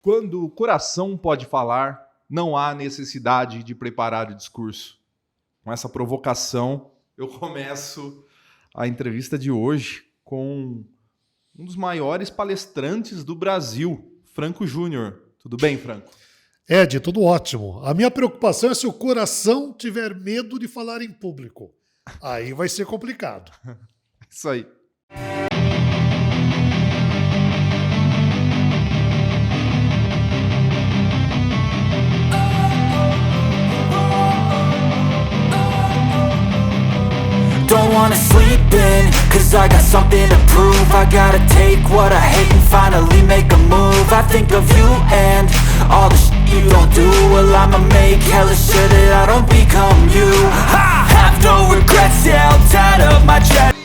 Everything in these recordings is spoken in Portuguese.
Quando o coração pode falar, não há necessidade de preparar o discurso. Com essa provocação, eu começo a entrevista de hoje com um dos maiores palestrantes do Brasil, Franco Júnior. Tudo bem, Franco? Ed, tudo ótimo. A minha preocupação é se o coração tiver medo de falar em público. Aí vai ser complicado. Isso aí. Don't wanna sleep in, cause I got something to prove. I gotta take what I hate and finally make a move. I think of you and all the shit you don't do. Well, I'ma make hella sure that I don't become you. I have no regrets, yeah, I'll tie up my chest.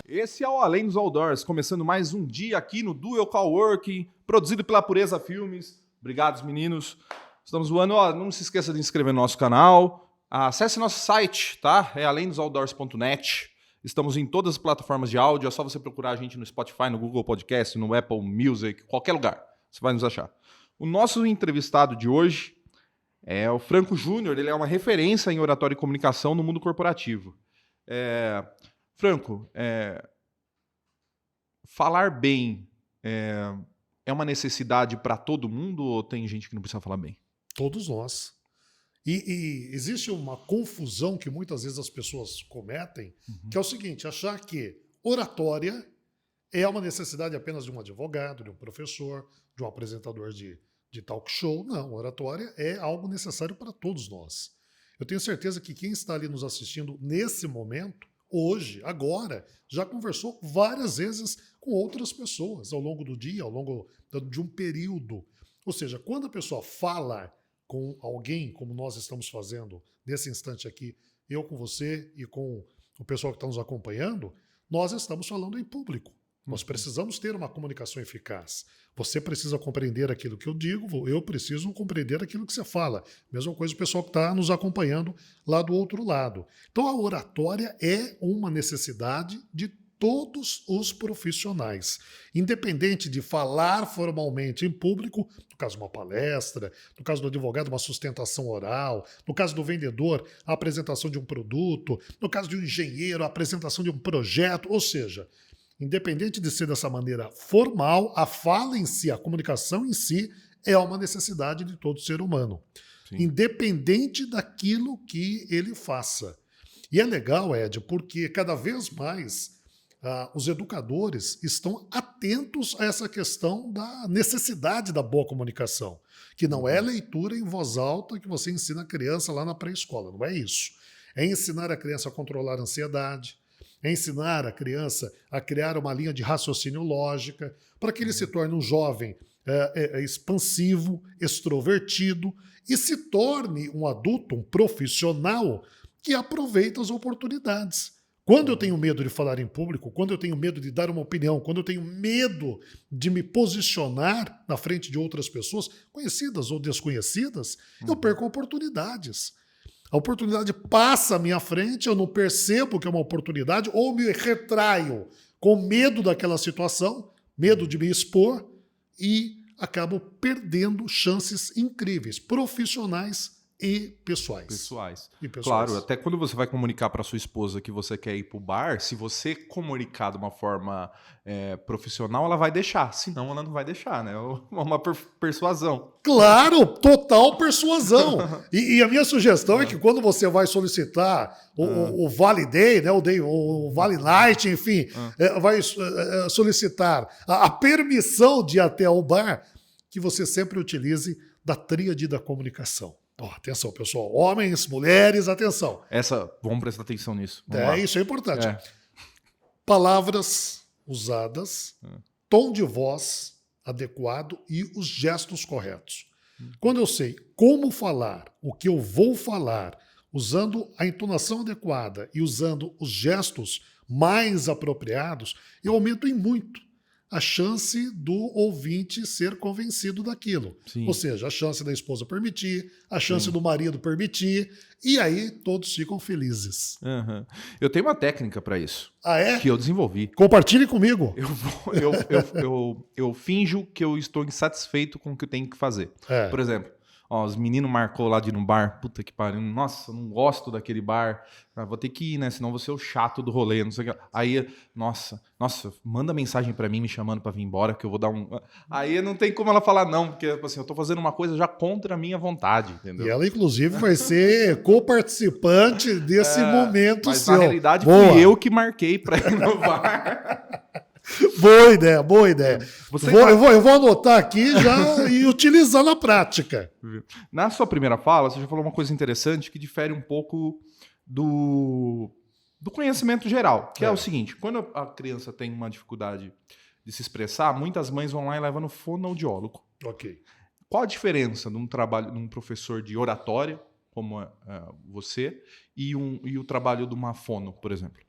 Esse é o Além dos Outdoors, começando mais um dia aqui no Dual Coworking, produzido pela Pureza Filmes. Obrigado, meninos. Estamos voando. Não se esqueça de se inscrever no nosso canal. Acesse nosso site, tá? É alemdosoutdoors.net. Estamos em todas as plataformas de áudio. É só você procurar a gente no Spotify, no Google Podcast, no Apple Music, qualquer lugar. Você vai nos achar. O nosso entrevistado de hoje é o Franco Júnior. Ele é uma referência em oratória e comunicação no mundo corporativo. Franco, falar bem é uma necessidade para todo mundo ou tem gente que não precisa falar bem? Todos nós. E existe uma confusão que muitas vezes as pessoas cometem, que é o seguinte, achar que oratória é uma necessidade apenas de um advogado, de um professor, de um apresentador de talk show. Não, oratória é algo necessário para todos nós. Eu tenho certeza que quem está ali nos assistindo nesse momento, hoje, agora, já conversou várias vezes com outras pessoas ao longo do dia, ao longo de um período. Ou seja, quando a pessoa fala com alguém, como nós estamos fazendo nesse instante aqui, eu com você e com o pessoal que está nos acompanhando, nós estamos falando em público. Nós precisamos ter uma comunicação eficaz. Você precisa compreender aquilo que eu digo, eu preciso compreender aquilo que você fala. Mesma coisa o pessoal que está nos acompanhando lá do outro lado. Então a oratória é uma necessidade de todos os profissionais, independente de falar formalmente em público, no caso de uma palestra, no caso do advogado, uma sustentação oral, no caso do vendedor, a apresentação de um produto, no caso de um engenheiro, a apresentação de um projeto, ou seja, independente de ser dessa maneira formal, a fala em si, a comunicação em si, é uma necessidade de todo ser humano, Sim. Independente daquilo que ele faça. E é legal, Ed, porque cada vez mais os educadores estão atentos a essa questão da necessidade da boa comunicação, que não é leitura em voz alta que você ensina a criança lá na pré-escola, não é isso. É ensinar a criança a controlar a ansiedade, é ensinar a criança a criar uma linha de raciocínio lógica, para que ele se torne um jovem expansivo, extrovertido e se torne um adulto, um profissional que aproveita as oportunidades. Quando eu tenho medo de falar em público, quando eu tenho medo de dar uma opinião, quando eu tenho medo de me posicionar na frente de outras pessoas, conhecidas ou desconhecidas, eu perco oportunidades. A oportunidade passa à minha frente, eu não percebo que é uma oportunidade, ou me retraio com medo daquela situação, medo de me expor, e acabo perdendo chances incríveis, profissionais e pessoais. Claro, até quando você vai comunicar para sua esposa que você quer ir para o bar, se você comunicar de uma forma profissional, ela vai deixar. Senão, ela não vai deixar, né? É uma persuasão. Claro, total persuasão. E a minha sugestão é que quando você vai solicitar o Vale Day, né, o Vale Night, enfim, vai solicitar a permissão de ir até o bar, que você sempre utilize da tríade da comunicação. Atenção, pessoal. Homens, mulheres, atenção. Vamos prestar atenção nisso. Isso é importante. Palavras usadas, tom de voz adequado e os gestos corretos. Quando eu sei como falar, o que eu vou falar, usando a entonação adequada e usando os gestos mais apropriados, eu aumento em muito a chance do ouvinte ser convencido daquilo. Sim. Ou seja, a chance da esposa permitir, a chance do marido permitir, e aí todos ficam felizes. Uhum. Eu tenho uma técnica para isso, Ah, é? que eu desenvolvi. Compartilhe comigo. Eu finjo que eu estou insatisfeito com o que eu tenho que fazer. É. Por exemplo, ó, os meninos marcou lá de ir num bar. Puta que pariu. Nossa, eu não gosto daquele bar. Ah, vou ter que ir, né? Senão vou ser o chato do rolê. Não sei o que. Aí, nossa, manda mensagem pra mim me chamando pra vir embora que eu vou dar um... Aí não tem como ela falar não, porque assim, eu tô fazendo uma coisa já contra a minha vontade, entendeu? E ela, inclusive, vai ser co-participante desse momento Mas seu. na realidade Boa. fui eu que marquei pra ir no bar. Boa ideia, boa ideia. Você Eu vou anotar aqui já e utilizar na prática. Na sua primeira fala, você já falou uma coisa interessante que difere um pouco do conhecimento geral, que é o seguinte: quando a criança tem uma dificuldade de se expressar, muitas mães vão lá e levam no fonoaudiólogo. Ok. Qual a diferença de um trabalho de um professor de oratória, como você, e o trabalho de uma fono, por exemplo?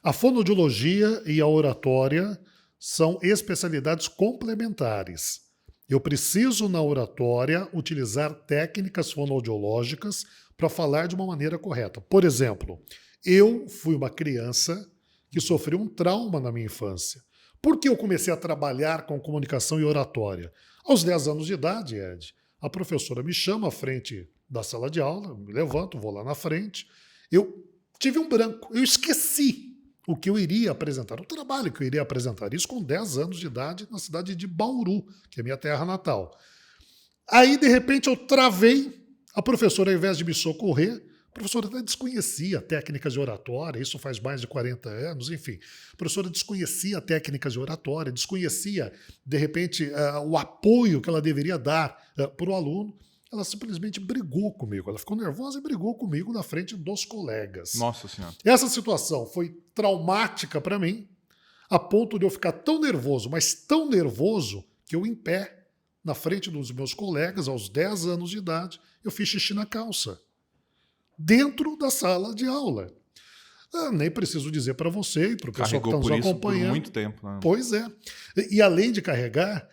A fonoaudiologia e a oratória são especialidades complementares. Eu preciso, na oratória, utilizar técnicas fonoaudiológicas para falar de uma maneira correta. Por exemplo, eu fui uma criança que sofreu um trauma na minha infância. Por que eu comecei a trabalhar com comunicação e oratória? Aos 10 anos de idade, Ed, a professora me chama à frente da sala de aula, me levanto, vou lá na frente. Eu tive um branco, eu esqueci o que eu iria apresentar, o trabalho que eu iria apresentar. Isso com 10 anos de idade na cidade de Bauru, que é minha terra natal. Aí, de repente, eu travei. A professora, ao invés de me socorrer, a professora até desconhecia técnicas de oratória, isso faz mais de 40 anos, enfim. A professora desconhecia técnicas de oratória, desconhecia, de repente, o apoio que ela deveria dar para o aluno. Ela simplesmente brigou comigo. Ela ficou nervosa e brigou comigo na frente dos colegas. Nossa Senhora. Essa situação foi traumática para mim, a ponto de eu ficar tão nervoso, mas tão nervoso, que eu, em pé, na frente dos meus colegas, aos 10 anos de idade, eu fiz xixi na calça. Dentro da sala de aula. Nem preciso dizer para você e para o pessoal que está nos acompanhando. Por muito tempo. Né? Pois é. E além de carregar,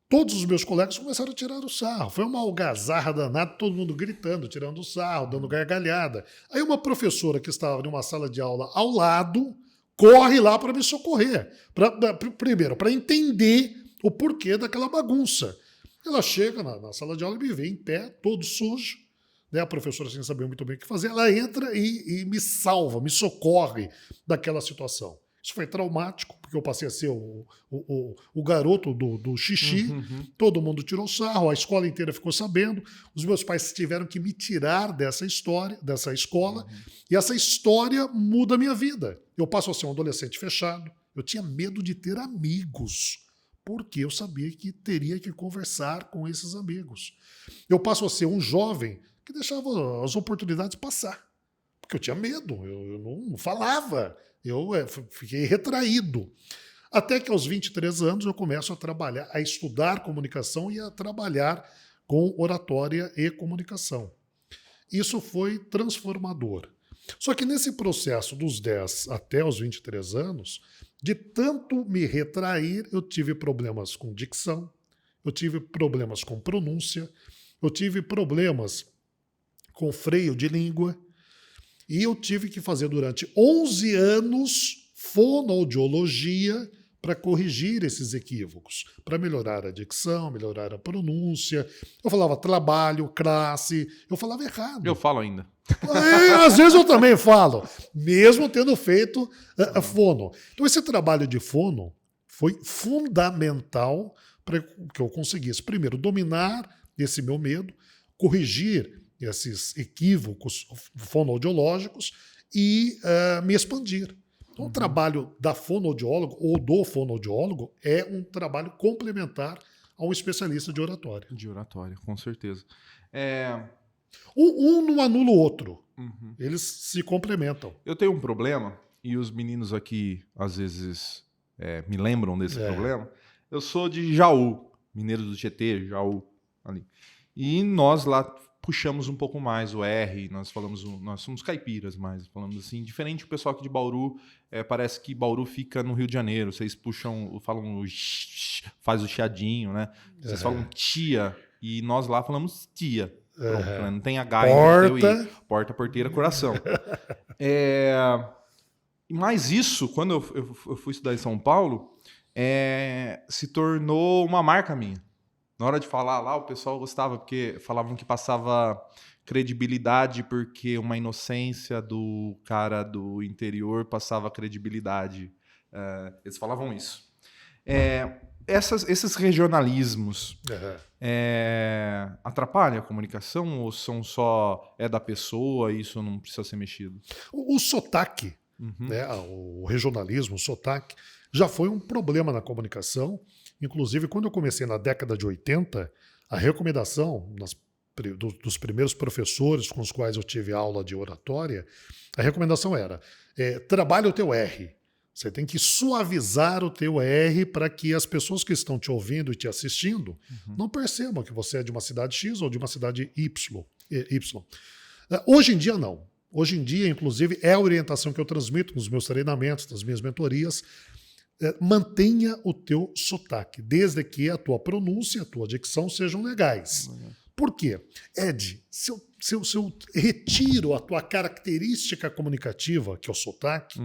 todos os meus colegas começaram a tirar o sarro. Foi uma algazarra danada, todo mundo gritando, tirando o sarro, dando gargalhada. Aí uma professora que estava em uma sala de aula ao lado corre lá para me socorrer. Primeiro, para entender o porquê daquela bagunça. Ela chega na sala de aula e me vê em pé, todo sujo. Né? A professora, sem saber muito bem o que fazer, ela entra e me salva, me socorre daquela situação. Isso foi traumático, porque eu passei a ser o garoto do xixi. Todo mundo tirou sarro, a escola inteira ficou sabendo. Os meus pais tiveram que me tirar dessa escola. E essa história muda a minha vida. Eu passo a ser um adolescente fechado. Eu tinha medo de ter amigos, porque eu sabia que teria que conversar com esses amigos. Eu passo a ser um jovem que deixava as oportunidades passar, porque eu tinha medo, eu não falava. Eu fiquei retraído. Até que aos 23 anos eu começo a trabalhar, a estudar comunicação e a trabalhar com oratória e comunicação. Isso foi transformador. Só que nesse processo dos 10 até os 23 anos, de tanto me retrair, eu tive problemas com dicção, eu tive problemas com pronúncia, eu tive problemas com freio de língua, e eu tive que fazer durante 11 anos fonoaudiologia para corrigir esses equívocos, para melhorar a dicção, melhorar a pronúncia. Eu falava trabalho, classe, eu falava errado. Eu falo ainda. Às vezes eu também falo, mesmo tendo feito fono. Então esse trabalho de fono foi fundamental para que eu conseguisse, primeiro, dominar esse meu medo, corrigir esses equívocos fonoaudiológicos e me expandir. Então, o trabalho da fonoaudiólogo ou do fonoaudiólogo é um trabalho complementar a um especialista de oratória. De oratória, com certeza. Um não anula o outro. Eles se complementam. Eu tenho um problema, e os meninos aqui, às vezes, me lembram desse problema. Eu sou de Jaú, Mineiro do Tietê, Jaú, ali. E nós lá puxamos um pouco mais o R, nós somos caipiras mais, falamos assim, diferente do pessoal aqui de Bauru, parece que Bauru fica no Rio de Janeiro, vocês falam faz o chiadinho, né? Vocês falam tia, e nós lá falamos tia. Pronto, né? Não tem H entre porta, porteira, coração. Mas isso, quando eu fui estudar em São Paulo, se tornou uma marca minha. Na hora de falar lá, o pessoal gostava, porque falavam que passava credibilidade, porque uma inocência do cara do interior passava credibilidade. Eles falavam isso. Esses regionalismos atrapalham a comunicação ou são só da pessoa e isso não precisa ser mexido? O sotaque, né, o regionalismo, o sotaque, já foi um problema na comunicação. Inclusive, quando eu comecei na década de 80, a recomendação dos primeiros professores com os quais eu tive aula de oratória, a recomendação era, trabalhe o teu R. Você tem que suavizar o teu R para que as pessoas que estão te ouvindo e te assistindo não percebam que você é de uma cidade X ou de uma cidade Y. Hoje em dia, não. Hoje em dia, inclusive, é a orientação que eu transmito nos meus treinamentos, nas minhas mentorias. Mantenha o teu sotaque, desde que a tua pronúncia, a tua dicção sejam legais. Por quê? Ed, se eu retiro a tua característica comunicativa, que é o sotaque,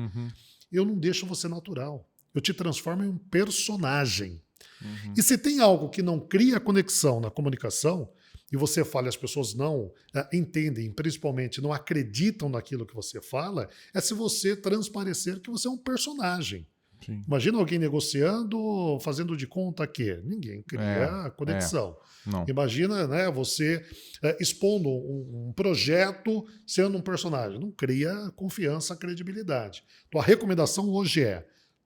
eu não deixo você natural. Eu te transformo em um personagem. E se tem algo que não cria conexão na comunicação, e você fala e as pessoas não entendem, principalmente não acreditam naquilo que você fala, é se você transparecer que você é um personagem. Sim. Imagina alguém negociando, fazendo de conta que ninguém cria conexão. Imagina, né, você expondo um projeto sendo um personagem. Não cria confiança, credibilidade. Então a recomendação hoje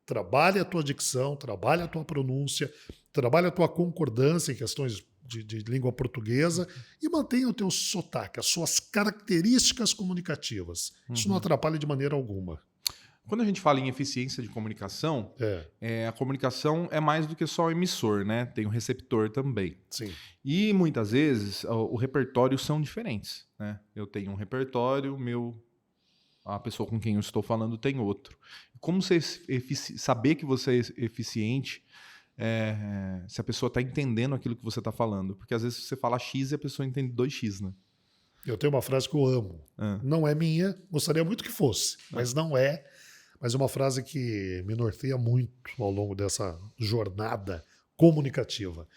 trabalhe a tua dicção, trabalhe a tua pronúncia, trabalhe a tua concordância em questões de língua portuguesa e mantenha o teu sotaque, as suas características comunicativas. Isso não atrapalha de maneira alguma. Quando a gente fala em eficiência de comunicação, a comunicação é mais do que só o emissor, né? Tem o receptor também. Sim. E muitas vezes o repertório são diferentes, né? Eu tenho um repertório, a pessoa com quem eu estou falando tem outro. Como você saber que você é eficiente se a pessoa está entendendo aquilo que você está falando? Porque às vezes você fala X e a pessoa entende 2X, né? Eu tenho uma frase que eu amo. Não é minha, gostaria muito que fosse, mas não é. Mas é uma frase que me norteia muito ao longo dessa jornada comunicativa.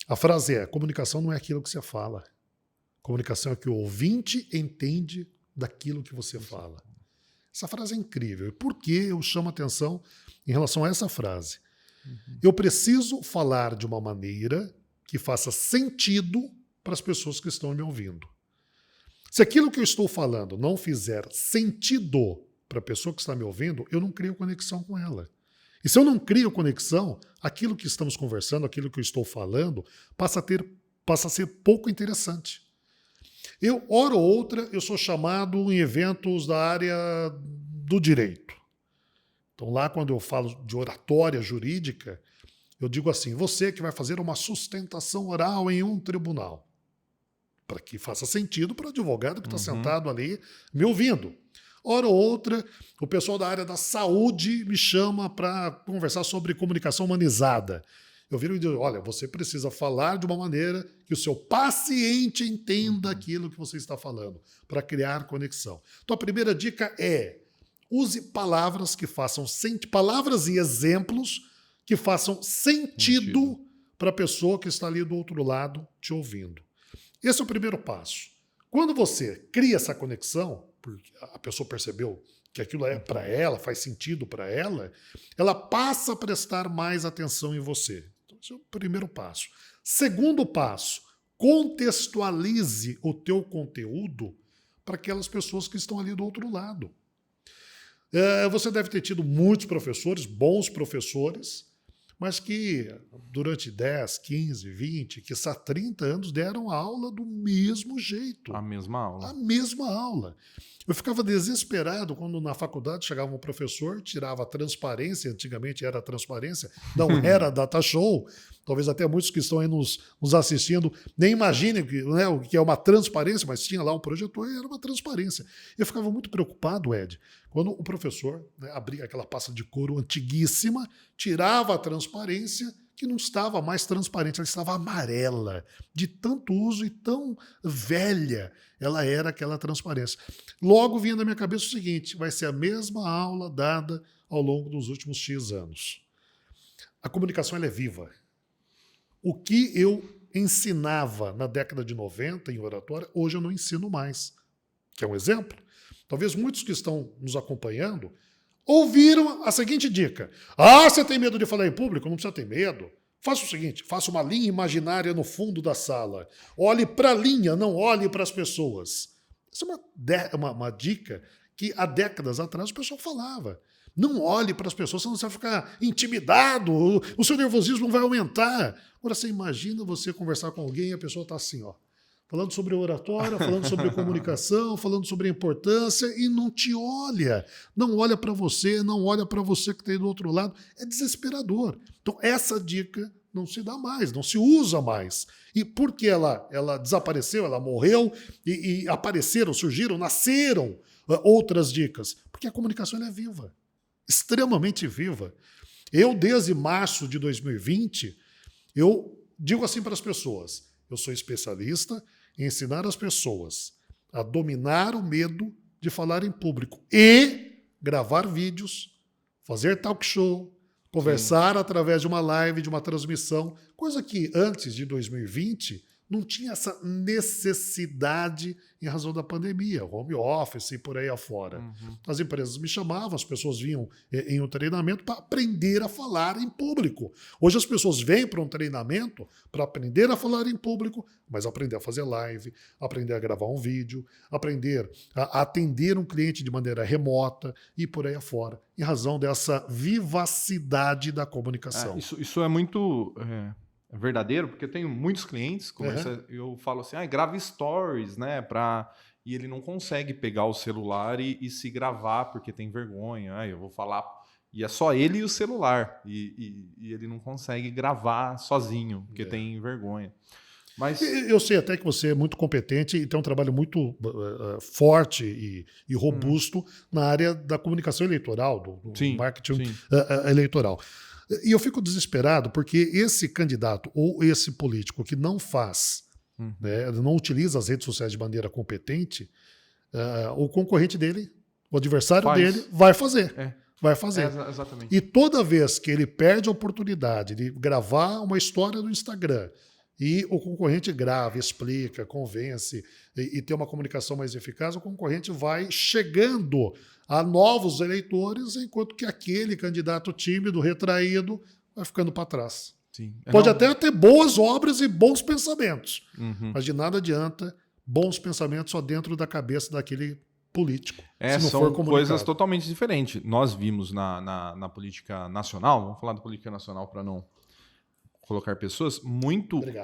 A frase comunicação não é aquilo que você fala. Comunicação é o que o ouvinte entende daquilo que você fala. Essa frase é incrível. E por que eu chamo a atenção em relação a essa frase? Eu preciso falar de uma maneira que faça sentido para as pessoas que estão me ouvindo. Se aquilo que eu estou falando não fizer sentido para a pessoa que está me ouvindo, eu não crio conexão com ela. E se eu não crio conexão, aquilo que estamos conversando, aquilo que eu estou falando, passa a ser pouco interessante. Hora ou outra, eu sou chamado em eventos da área do direito. Então lá, quando eu falo de oratória jurídica, eu digo assim, você que vai fazer uma sustentação oral em um tribunal, para que faça sentido para o advogado que está sentado ali me ouvindo. Hora ou outra, o pessoal da área da saúde me chama para conversar sobre comunicação humanizada. Eu viro e digo, olha, você precisa falar de uma maneira que o seu paciente entenda aquilo que você está falando, para criar conexão. Então a primeira dica use palavras que façam palavras e exemplos que façam sentido para a pessoa que está ali do outro lado te ouvindo. Esse é o primeiro passo. Quando você cria essa conexão, porque a pessoa percebeu que aquilo é para ela, faz sentido para ela, ela passa a prestar mais atenção em você. Então, esse é o primeiro passo. Segundo passo, contextualize o teu conteúdo para aquelas pessoas que estão ali do outro lado. Você deve ter tido muitos professores, bons professores, mas que durante 10, 15, 20, quiçá 30 anos deram aula do mesmo jeito. A mesma aula. A mesma aula. Eu ficava desesperado quando na faculdade chegava um professor, tirava a transparência, antigamente era transparência, não era data show, talvez até muitos que estão aí nos assistindo nem imaginem né, o que é uma transparência, mas tinha lá um projetor e era uma transparência. Eu ficava muito preocupado, Ed, quando o professor, né, abria aquela pasta de couro antiguíssima, tirava a transparência, que não estava mais transparente, ela estava amarela, de tanto uso e tão velha ela era aquela transparência. Logo vinha na minha cabeça o seguinte, vai ser a mesma aula dada ao longo dos últimos X anos. A comunicação ela é viva. O que eu ensinava na década de 90 em oratória, hoje eu não ensino mais. Quer um exemplo? Talvez muitos que estão nos acompanhando ouviram a seguinte dica. Ah, você tem medo de falar em público? Não precisa ter medo. Faça o seguinte, faça uma linha imaginária no fundo da sala. Olhe para a linha, não olhe para as pessoas. Essa é uma dica que há décadas atrás o pessoal falava. Não olhe para as pessoas, senão você vai ficar intimidado, o seu nervosismo vai aumentar. Agora, você imagina você conversar com alguém e a pessoa está assim, ó, falando sobre oratória, falando sobre comunicação, falando sobre a importância e não te olha. Não olha para você, não olha para você que está aí do outro lado. É desesperador. Então, essa dica não se dá mais, não se usa mais. E por que ela desapareceu, ela morreu e apareceram, surgiram, nasceram outras dicas? Porque a comunicação ela é viva. Extremamente viva. Eu, desde março de 2020, eu digo assim para as pessoas, eu sou especialista em ensinar as pessoas a dominar o medo de falar em público e gravar vídeos, fazer talk show, conversar através de uma live, de uma transmissão, coisa que antes de 2020 não tinha essa necessidade em razão da pandemia, home office e por aí afora. As empresas me chamavam, as pessoas vinham em um treinamento para aprender a falar em público. Hoje as pessoas vêm para um treinamento para aprender a falar em público, mas aprender a fazer live, aprender a gravar um vídeo, aprender a atender um cliente de maneira remota e por aí afora, em razão dessa vivacidade da comunicação. Isso é muito... É verdadeiro, porque eu tenho muitos clientes, eu falo assim, grava stories, né, e ele não consegue pegar o celular e se gravar, porque tem vergonha, eu vou falar, e é só ele e o celular, e ele não consegue gravar sozinho, porque tem vergonha. Mas... Eu sei até que você é muito competente e tem um trabalho muito forte e robusto na área da comunicação eleitoral, do marketing eleitoral. E eu fico desesperado porque esse candidato ou esse político que não faz, né, não utiliza as redes sociais de maneira competente, o concorrente dele, o adversário dele, vai fazer. Vai fazer. Exatamente. E toda vez que ele perde a oportunidade de gravar uma história no Instagram e o concorrente grava, explica, convence e tem uma comunicação mais eficaz, o concorrente vai chegando a novos eleitores, enquanto que aquele candidato tímido, retraído, vai ficando para trás. Sim. Pode até ter boas obras e bons pensamentos, mas de nada adianta bons pensamentos só dentro da cabeça daquele político. Se não são for coisas totalmente diferentes. Nós vimos na política nacional, vamos falar da política nacional para não colocar pessoas,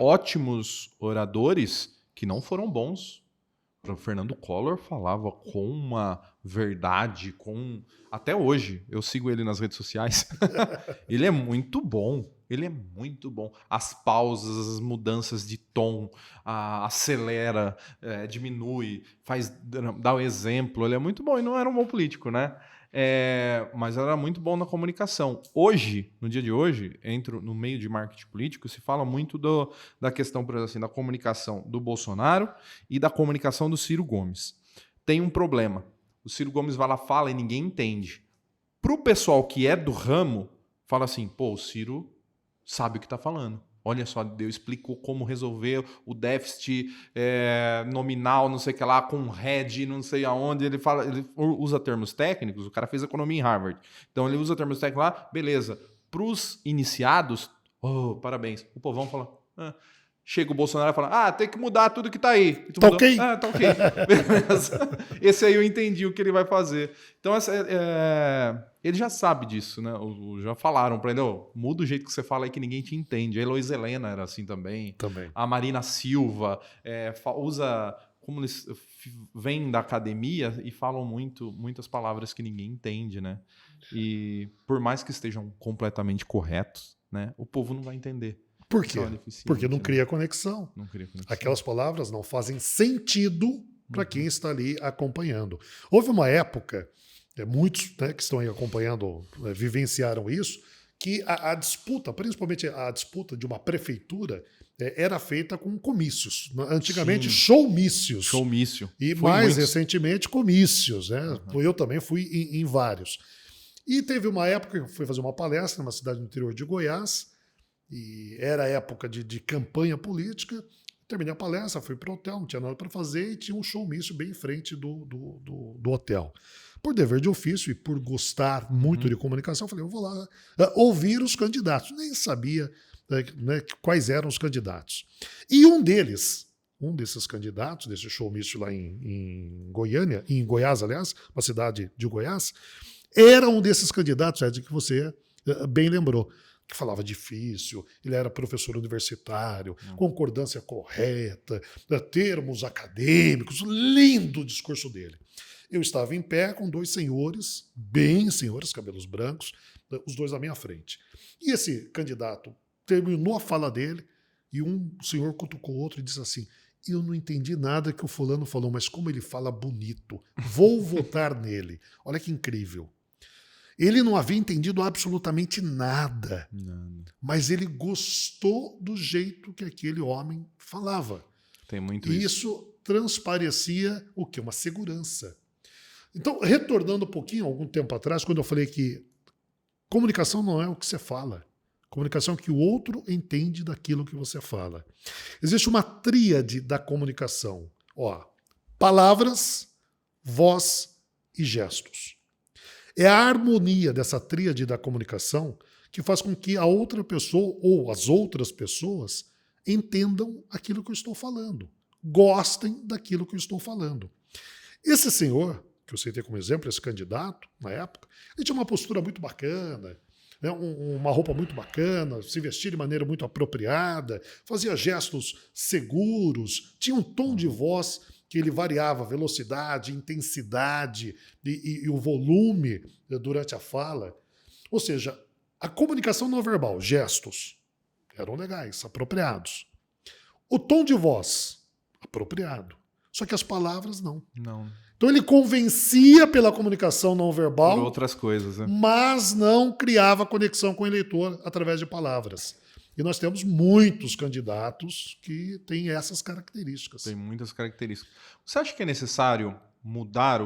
ótimos oradores que não foram bons. O Fernando Collor falava com uma verdade, até hoje, eu sigo ele nas redes sociais, ele é muito bom, As pausas, as mudanças de tom, acelera, diminui, dá o exemplo, ele é muito bom e não era um bom político, né? Mas era muito bom na comunicação. Hoje, no dia de hoje, no meio de marketing político, se fala muito da questão, por exemplo, assim, da comunicação do Bolsonaro e da comunicação do Ciro Gomes. Tem um problema. O Ciro Gomes vai lá, fala e ninguém entende. Para o pessoal que é do ramo, fala assim, o Ciro sabe o que está falando. Olha só, Deus explicou como resolver o déficit nominal, não sei o que lá, com RED, não sei aonde. Ele usa termos técnicos, o cara fez economia em Harvard. Então ele usa termos técnicos lá, beleza. Para os iniciados, parabéns. O povão fala... Chega o Bolsonaro e fala, tem que mudar tudo que tá aí. Tá ok. Tá ok. Beleza. Esse aí eu entendi o que ele vai fazer. Então, ele já sabe disso, né? Já falaram pra ele, muda o jeito que você fala aí que ninguém te entende. A Heloísa Helena era assim também. A Marina Silva usa... Como eles vêm da academia e falam muitas palavras que ninguém entende, né? E por mais que estejam completamente corretos, né? O povo não vai entender. Por quê? Pessoal deficiente, Porque não né? cria conexão. Não queria conexão. Aquelas palavras não fazem sentido para quem está ali acompanhando. Houve uma época, muitos, né, que estão aí acompanhando, vivenciaram isso, que a disputa, principalmente a disputa de uma prefeitura, era feita com comícios. Antigamente, Sim. showmícios. Showmício. E Fui mais muitos. recentemente, comícios. Né? Eu também fui em vários. E teve uma época que eu fui fazer uma palestra numa cidade do interior de Goiás, e era época de campanha política. Terminei a palestra, fui para o hotel, não tinha nada para fazer, e tinha um showmício bem em frente do hotel. Por dever de ofício e por gostar muito de comunicação, eu falei, eu vou lá ouvir os candidatos. Nem sabia né, quais eram os candidatos. E um desses candidatos, desse showmício lá em Goiânia, em Goiás, aliás, uma cidade de Goiás, era um desses candidatos, Ed, que você bem lembrou, que falava difícil, ele era professor universitário, concordância correta, termos acadêmicos, lindo o discurso dele. Eu estava em pé com dois senhores, bem senhores, cabelos brancos, os dois à minha frente. E esse candidato terminou a fala dele e um senhor cutucou o outro e disse assim, eu não entendi nada que o fulano falou, mas como ele fala bonito, vou votar nele. Olha que incrível. Ele não havia entendido absolutamente nada, mas ele gostou do jeito que aquele homem falava. Tem muito E isso. isso transparecia o quê? Uma segurança. Então, retornando um pouquinho, algum tempo atrás, quando eu falei que comunicação não é o que você fala. Comunicação é o que o outro entende daquilo que você fala. Existe uma tríade da comunicação. Palavras, voz e gestos. É a harmonia dessa tríade da comunicação que faz com que a outra pessoa ou as outras pessoas entendam aquilo que eu estou falando, gostem daquilo que eu estou falando. Esse senhor, que eu citei como exemplo, esse candidato, na época, ele tinha uma postura muito bacana, né, uma roupa muito bacana, se vestia de maneira muito apropriada, fazia gestos seguros, tinha um tom de voz que ele variava velocidade, intensidade e o volume durante a fala. Ou seja, a comunicação não verbal, gestos, eram legais, apropriados. O tom de voz, apropriado. Só que as palavras não. Não. Então ele convencia pela comunicação não verbal, Por outras coisas, né? mas não criava conexão com o eleitor através de palavras. E nós temos muitos candidatos que têm essas características. Tem muitas características. Você acha que é necessário mudar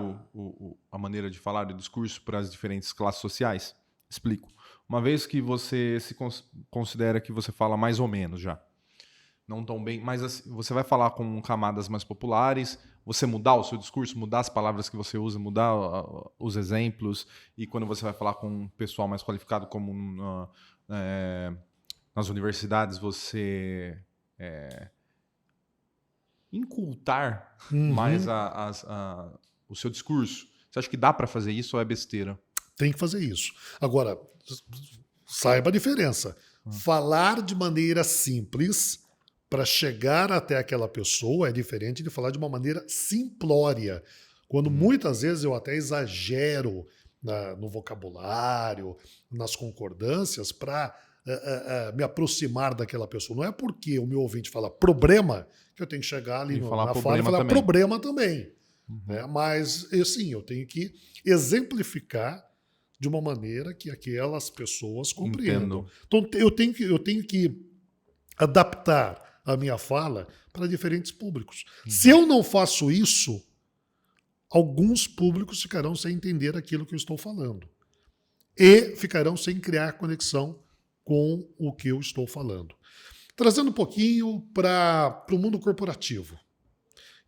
a maneira de falar, o discurso para as diferentes classes sociais? Explico. Uma vez que você se considera que você fala mais ou menos já, não tão bem, mas assim, você vai falar com camadas mais populares, você mudar o seu discurso, mudar as palavras que você usa, mudar os exemplos, e quando você vai falar com um pessoal mais qualificado, como nas universidades, você incultar mais o seu discurso. Você acha que dá para fazer isso ou é besteira? Tem que fazer isso. Agora, saiba a diferença. Falar de maneira simples para chegar até aquela pessoa é diferente de falar de uma maneira simplória. Quando muitas vezes eu até exagero no vocabulário, nas concordâncias, para me aproximar daquela pessoa. Não é porque o meu ouvinte fala problema que eu tenho que chegar ali na fala e falar também. problema também. Mas, assim, eu tenho que exemplificar de uma maneira que aquelas pessoas compreendam. Então, eu tenho que adaptar a minha fala para diferentes públicos. Se eu não faço isso, alguns públicos ficarão sem entender aquilo que eu estou falando. E ficarão sem criar conexão com o que eu estou falando. Trazendo um pouquinho para o mundo corporativo.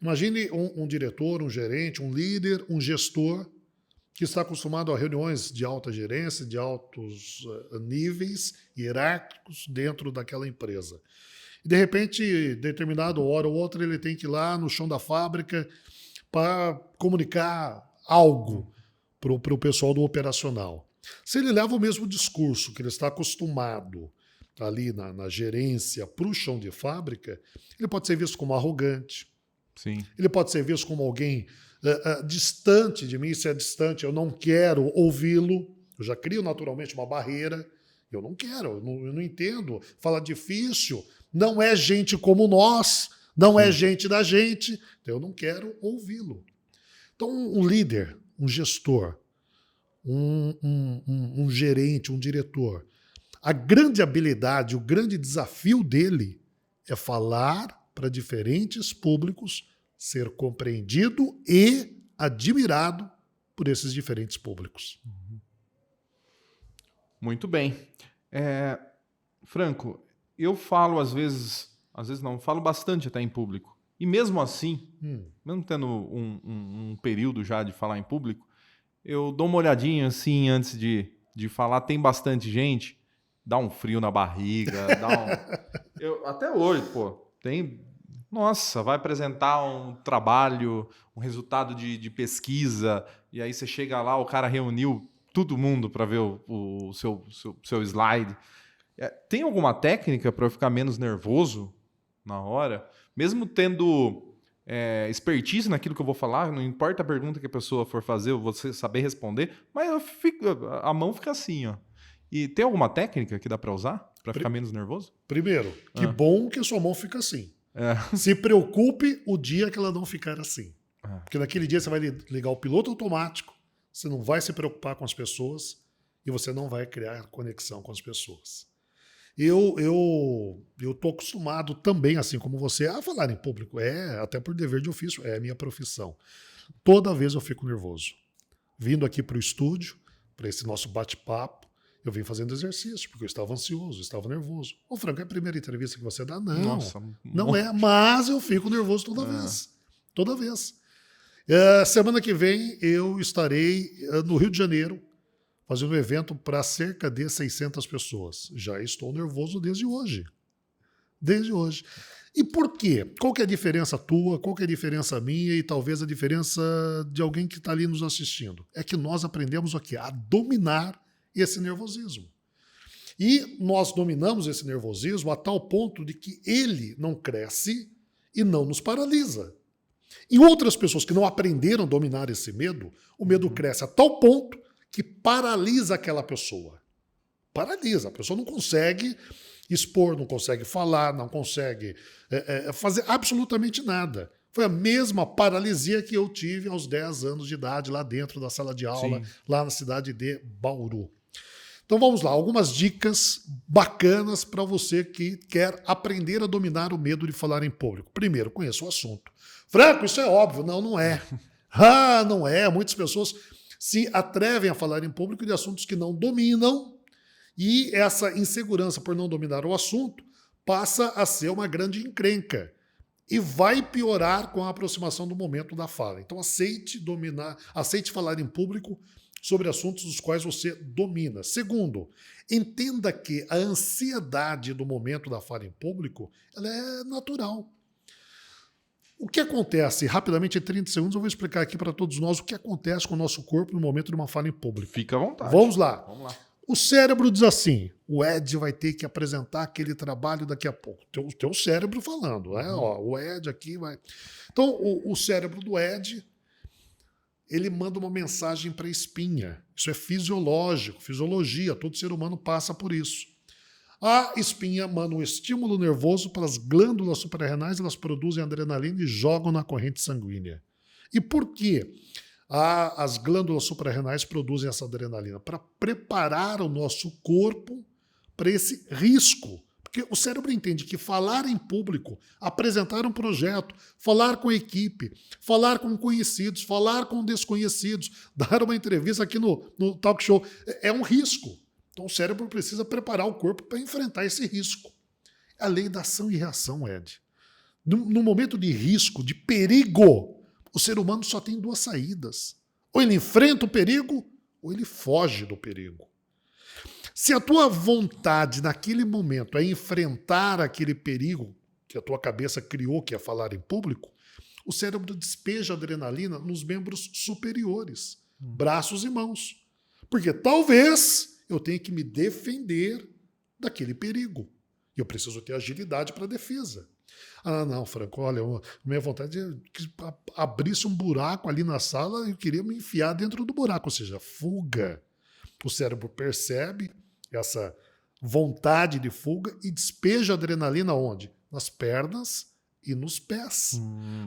Imagine um diretor, um gerente, um líder, um gestor que está acostumado a reuniões de alta gerência, de altos níveis hierárquicos dentro daquela empresa. E, de repente, determinada hora ou outra, ele tem que ir lá no chão da fábrica para comunicar algo para o pessoal do operacional. Se ele leva o mesmo discurso que ele está acostumado ali na gerência para o chão de fábrica, ele pode ser visto como arrogante. Sim. Ele pode ser visto como alguém distante de mim. Se é distante, eu não quero ouvi-lo. Eu já crio naturalmente uma barreira Eu não quero, eu não entendo. Fala difícil, não é gente como nós, não é gente da gente, então eu não quero ouvi-lo. Então, um líder, um gestor, um gerente, um diretor, a grande habilidade, o grande desafio dele é falar para diferentes públicos, ser compreendido e admirado por esses diferentes públicos. Muito bem. Franco, eu falo às vezes não, falo bastante até em público. E mesmo assim, mesmo tendo um período já de falar em público, eu dou uma olhadinha assim antes de falar, tem bastante gente, dá um frio na barriga, até hoje, pô, tem... Nossa, vai apresentar um trabalho, um resultado de pesquisa, e aí você chega lá, o cara reuniu todo mundo para ver o seu slide. Tem alguma técnica para eu ficar menos nervoso na hora? Mesmo tendo expertise naquilo que eu vou falar, não importa a pergunta que a pessoa for fazer, eu vou saber responder, mas a mão fica assim, ó. E tem alguma técnica que dá para usar para ficar menos nervoso? Primeiro, que bom que a sua mão fica assim. Se preocupe o dia que ela não ficar assim. Porque naquele dia você vai ligar o piloto automático, você não vai se preocupar com as pessoas e você não vai criar conexão com as pessoas. Eu tô acostumado também, assim como você, a falar em público. Até por dever de ofício, é a minha profissão. Toda vez eu fico nervoso. Vindo aqui para o estúdio, para esse nosso bate-papo, eu vim fazendo exercício, porque eu estava ansioso, eu estava nervoso. Ô, Franco, é a primeira entrevista que você dá? Não, Nossa, não é, mas eu fico nervoso toda vez. Toda vez. Semana que vem eu estarei no Rio de Janeiro, fazendo um evento para cerca de 600 pessoas. Já estou nervoso desde hoje. Desde hoje. E por quê? Qual que é a diferença tua? Qual que é a diferença minha? E talvez a diferença de alguém que está ali nos assistindo? É que nós aprendemos o quê? A dominar esse nervosismo. E nós dominamos esse nervosismo a tal ponto de que ele não cresce e não nos paralisa. Em outras pessoas que não aprenderam a dominar esse medo, o medo cresce a tal ponto que paralisa aquela pessoa. Paralisa. A pessoa não consegue expor, não consegue falar, não consegue fazer absolutamente nada. Foi a mesma paralisia que eu tive aos 10 anos de idade, lá dentro da sala de aula, lá na cidade de Bauru. Então vamos lá, algumas dicas bacanas para você que quer aprender a dominar o medo de falar em público. Primeiro, conheça o assunto. Franco, isso é óbvio. Não, não é. Não é. Muitas pessoas se atrevem a falar em público de assuntos que não dominam e essa insegurança por não dominar o assunto passa a ser uma grande encrenca e vai piorar com a aproximação do momento da fala. Então aceite falar em público sobre assuntos dos quais você domina. Segundo, entenda que a ansiedade do momento da fala em público ela é natural. O que acontece? Rapidamente, em 30 segundos, eu vou explicar aqui para todos nós o que acontece com o nosso corpo no momento de uma fala em público. Fica à vontade. Vamos lá. O cérebro diz assim, o Ed vai ter que apresentar aquele trabalho daqui a pouco. Teu cérebro falando, né? O Ed aqui vai... Então, o cérebro do Ed, ele manda uma mensagem para a espinha. Isso é fisiológico, fisiologia, todo ser humano passa por isso. A espinha manda um estímulo nervoso para as glândulas suprarrenais, elas produzem adrenalina e jogam na corrente sanguínea. E por quê? As glândulas suprarrenais produzem essa adrenalina para preparar o nosso corpo para esse risco. Porque o cérebro entende que falar em público, apresentar um projeto, falar com a equipe, falar com conhecidos, falar com desconhecidos, dar uma entrevista aqui no talk show, é um risco. Então o cérebro precisa preparar o corpo para enfrentar esse risco. É a lei da ação e reação, Ed. No momento de risco, de perigo, o ser humano só tem duas saídas. Ou ele enfrenta o perigo, ou ele foge do perigo. Se a tua vontade naquele momento é enfrentar aquele perigo que a tua cabeça criou, que é falar em público, o cérebro despeja adrenalina nos membros superiores, braços e mãos. Porque talvez eu tenha que me defender daquele perigo. E eu preciso ter agilidade para a defesa. Ah, não, Franco, olha, minha vontade é que abrisse um buraco ali na sala e eu queria me enfiar dentro do buraco, ou seja, fuga. O cérebro percebe vontade de fuga e despeja adrenalina onde? Nas pernas e nos pés.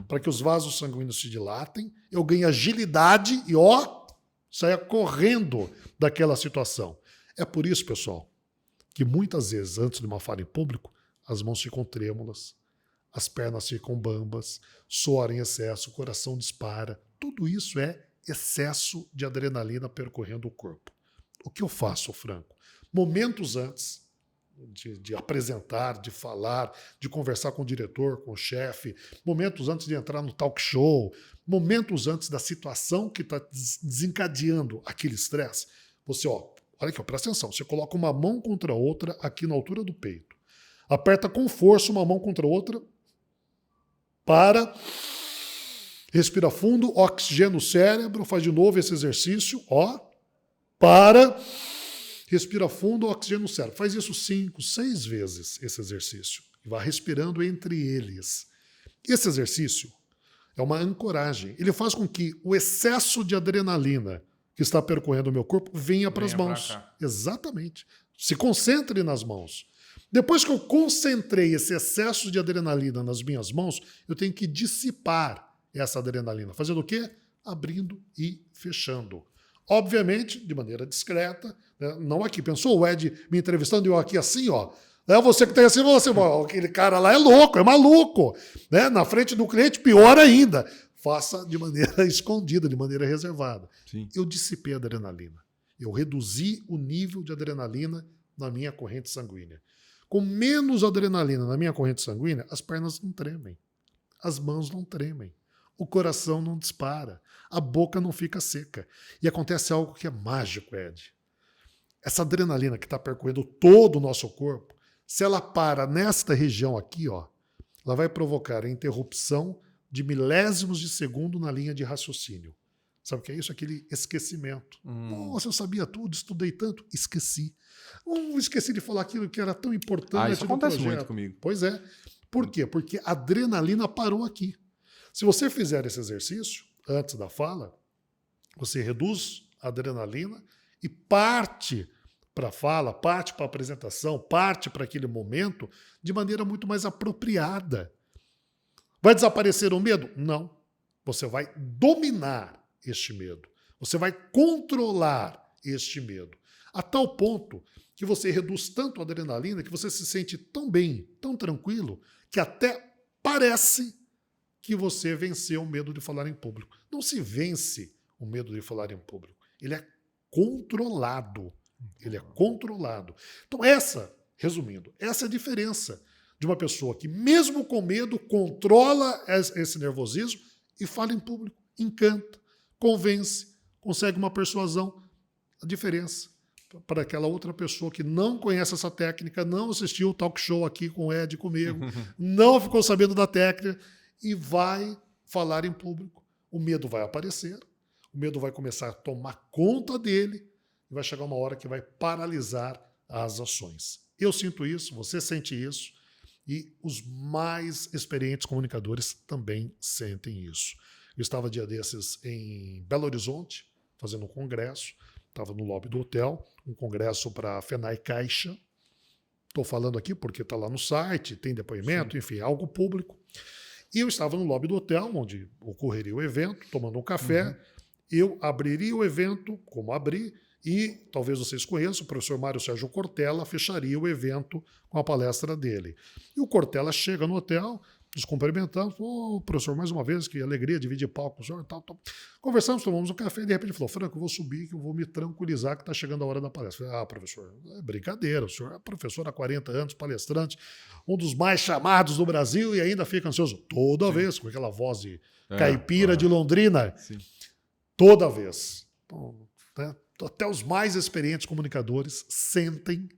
Para que os vasos sanguíneos se dilatem, eu ganhe agilidade e saia correndo daquela situação. É por isso, pessoal, que muitas vezes, antes de uma fala em público, as mãos ficam trêmulas, as pernas ficam bambas, suor em excesso, o coração dispara. Tudo isso é excesso de adrenalina percorrendo o corpo. O que eu faço, Franco? Momentos antes de apresentar, de falar, de conversar com o diretor, com o chefe, momentos antes de entrar no talk show, momentos antes da situação que está desencadeando aquele estresse, você, olha aqui, presta atenção, você coloca uma mão contra a outra aqui na altura do peito, aperta com força uma mão contra a outra, respira fundo, oxigena o cérebro, faz de novo esse exercício, respira fundo, oxigena o cérebro. Faz isso 5, 6 vezes, esse exercício. E vai respirando entre eles. Esse exercício é uma ancoragem. Ele faz com que o excesso de adrenalina que está percorrendo o meu corpo venha para as mãos. Exatamente. Se concentre nas mãos. Depois que eu concentrei esse excesso de adrenalina nas minhas mãos, eu tenho que dissipar essa adrenalina. Fazendo o quê? Abrindo e fechando. Obviamente, de maneira discreta, né? Não aqui. Pensou o Ed me entrevistando e eu aqui assim, Você que tem assim, aquele cara lá é louco, é maluco. Né? Na frente do cliente, pior ainda. Faça de maneira escondida, de maneira reservada. Sim. Eu dissipei a adrenalina. Eu reduzi o nível de adrenalina na minha corrente sanguínea. Com menos adrenalina na minha corrente sanguínea, as pernas não tremem, as mãos não tremem, o coração não dispara, a boca não fica seca. E acontece algo que é mágico, Ed. Essa adrenalina que está percorrendo todo o nosso corpo, se ela para nesta região aqui, ela vai provocar a interrupção de milésimos de segundo na linha de raciocínio. Sabe o que é isso? Aquele esquecimento. Nossa, eu sabia tudo, estudei tanto, esqueci. Esqueci de falar aquilo que era tão importante. Isso acontece muito comigo. Pois é. Por quê? Porque a adrenalina parou aqui. Se você fizer esse exercício, antes da fala, você reduz a adrenalina e parte para a fala, parte para a apresentação, parte para aquele momento de maneira muito mais apropriada. Vai desaparecer o medo? Não. Você vai dominar este medo. Você vai controlar este medo. A tal ponto que você reduz tanto a adrenalina que você se sente tão bem, tão tranquilo, que até parece que você venceu o medo de falar em público. Não se vence o medo de falar em público. Ele é controlado. Ele é controlado. Então resumindo, essa é a diferença de uma pessoa que, mesmo com medo, controla esse nervosismo e fala em público, encanta, convence, consegue uma persuasão. A diferença para aquela outra pessoa que não conhece essa técnica, não assistiu o talk show aqui com o Ed comigo, não ficou sabendo da técnica e vai falar em público. O medo vai aparecer, o medo vai começar a tomar conta dele e vai chegar uma hora que vai paralisar as ações. Eu sinto isso, você sente isso e os mais experientes comunicadores também sentem isso. Eu estava dia desses em Belo Horizonte, fazendo um congresso, estava no lobby do hotel, um congresso para a FENAI Caixa. Estou falando aqui porque está lá no site, tem depoimento, enfim, algo público. E eu estava no lobby do hotel, onde ocorreria o evento, tomando um café. Eu abriria o evento, como abri, e talvez vocês conheçam, o professor Mário Sérgio Cortella fecharia o evento com a palestra dele. E o Cortella chega no hotel, nos cumprimentamos, professor, mais uma vez, que alegria dividir palco com o senhor, tal. Conversamos, tomamos um café, e de repente ele falou, Franco, eu vou subir, que eu vou me tranquilizar, que está chegando a hora da palestra. Eu falei, professor, é brincadeira, o senhor é professor há 40 anos, palestrante, um dos mais chamados do Brasil, e ainda fica ansioso toda vez, com aquela voz de caipira de Londrina, toda vez. Então, né? Até os mais experientes comunicadores sentem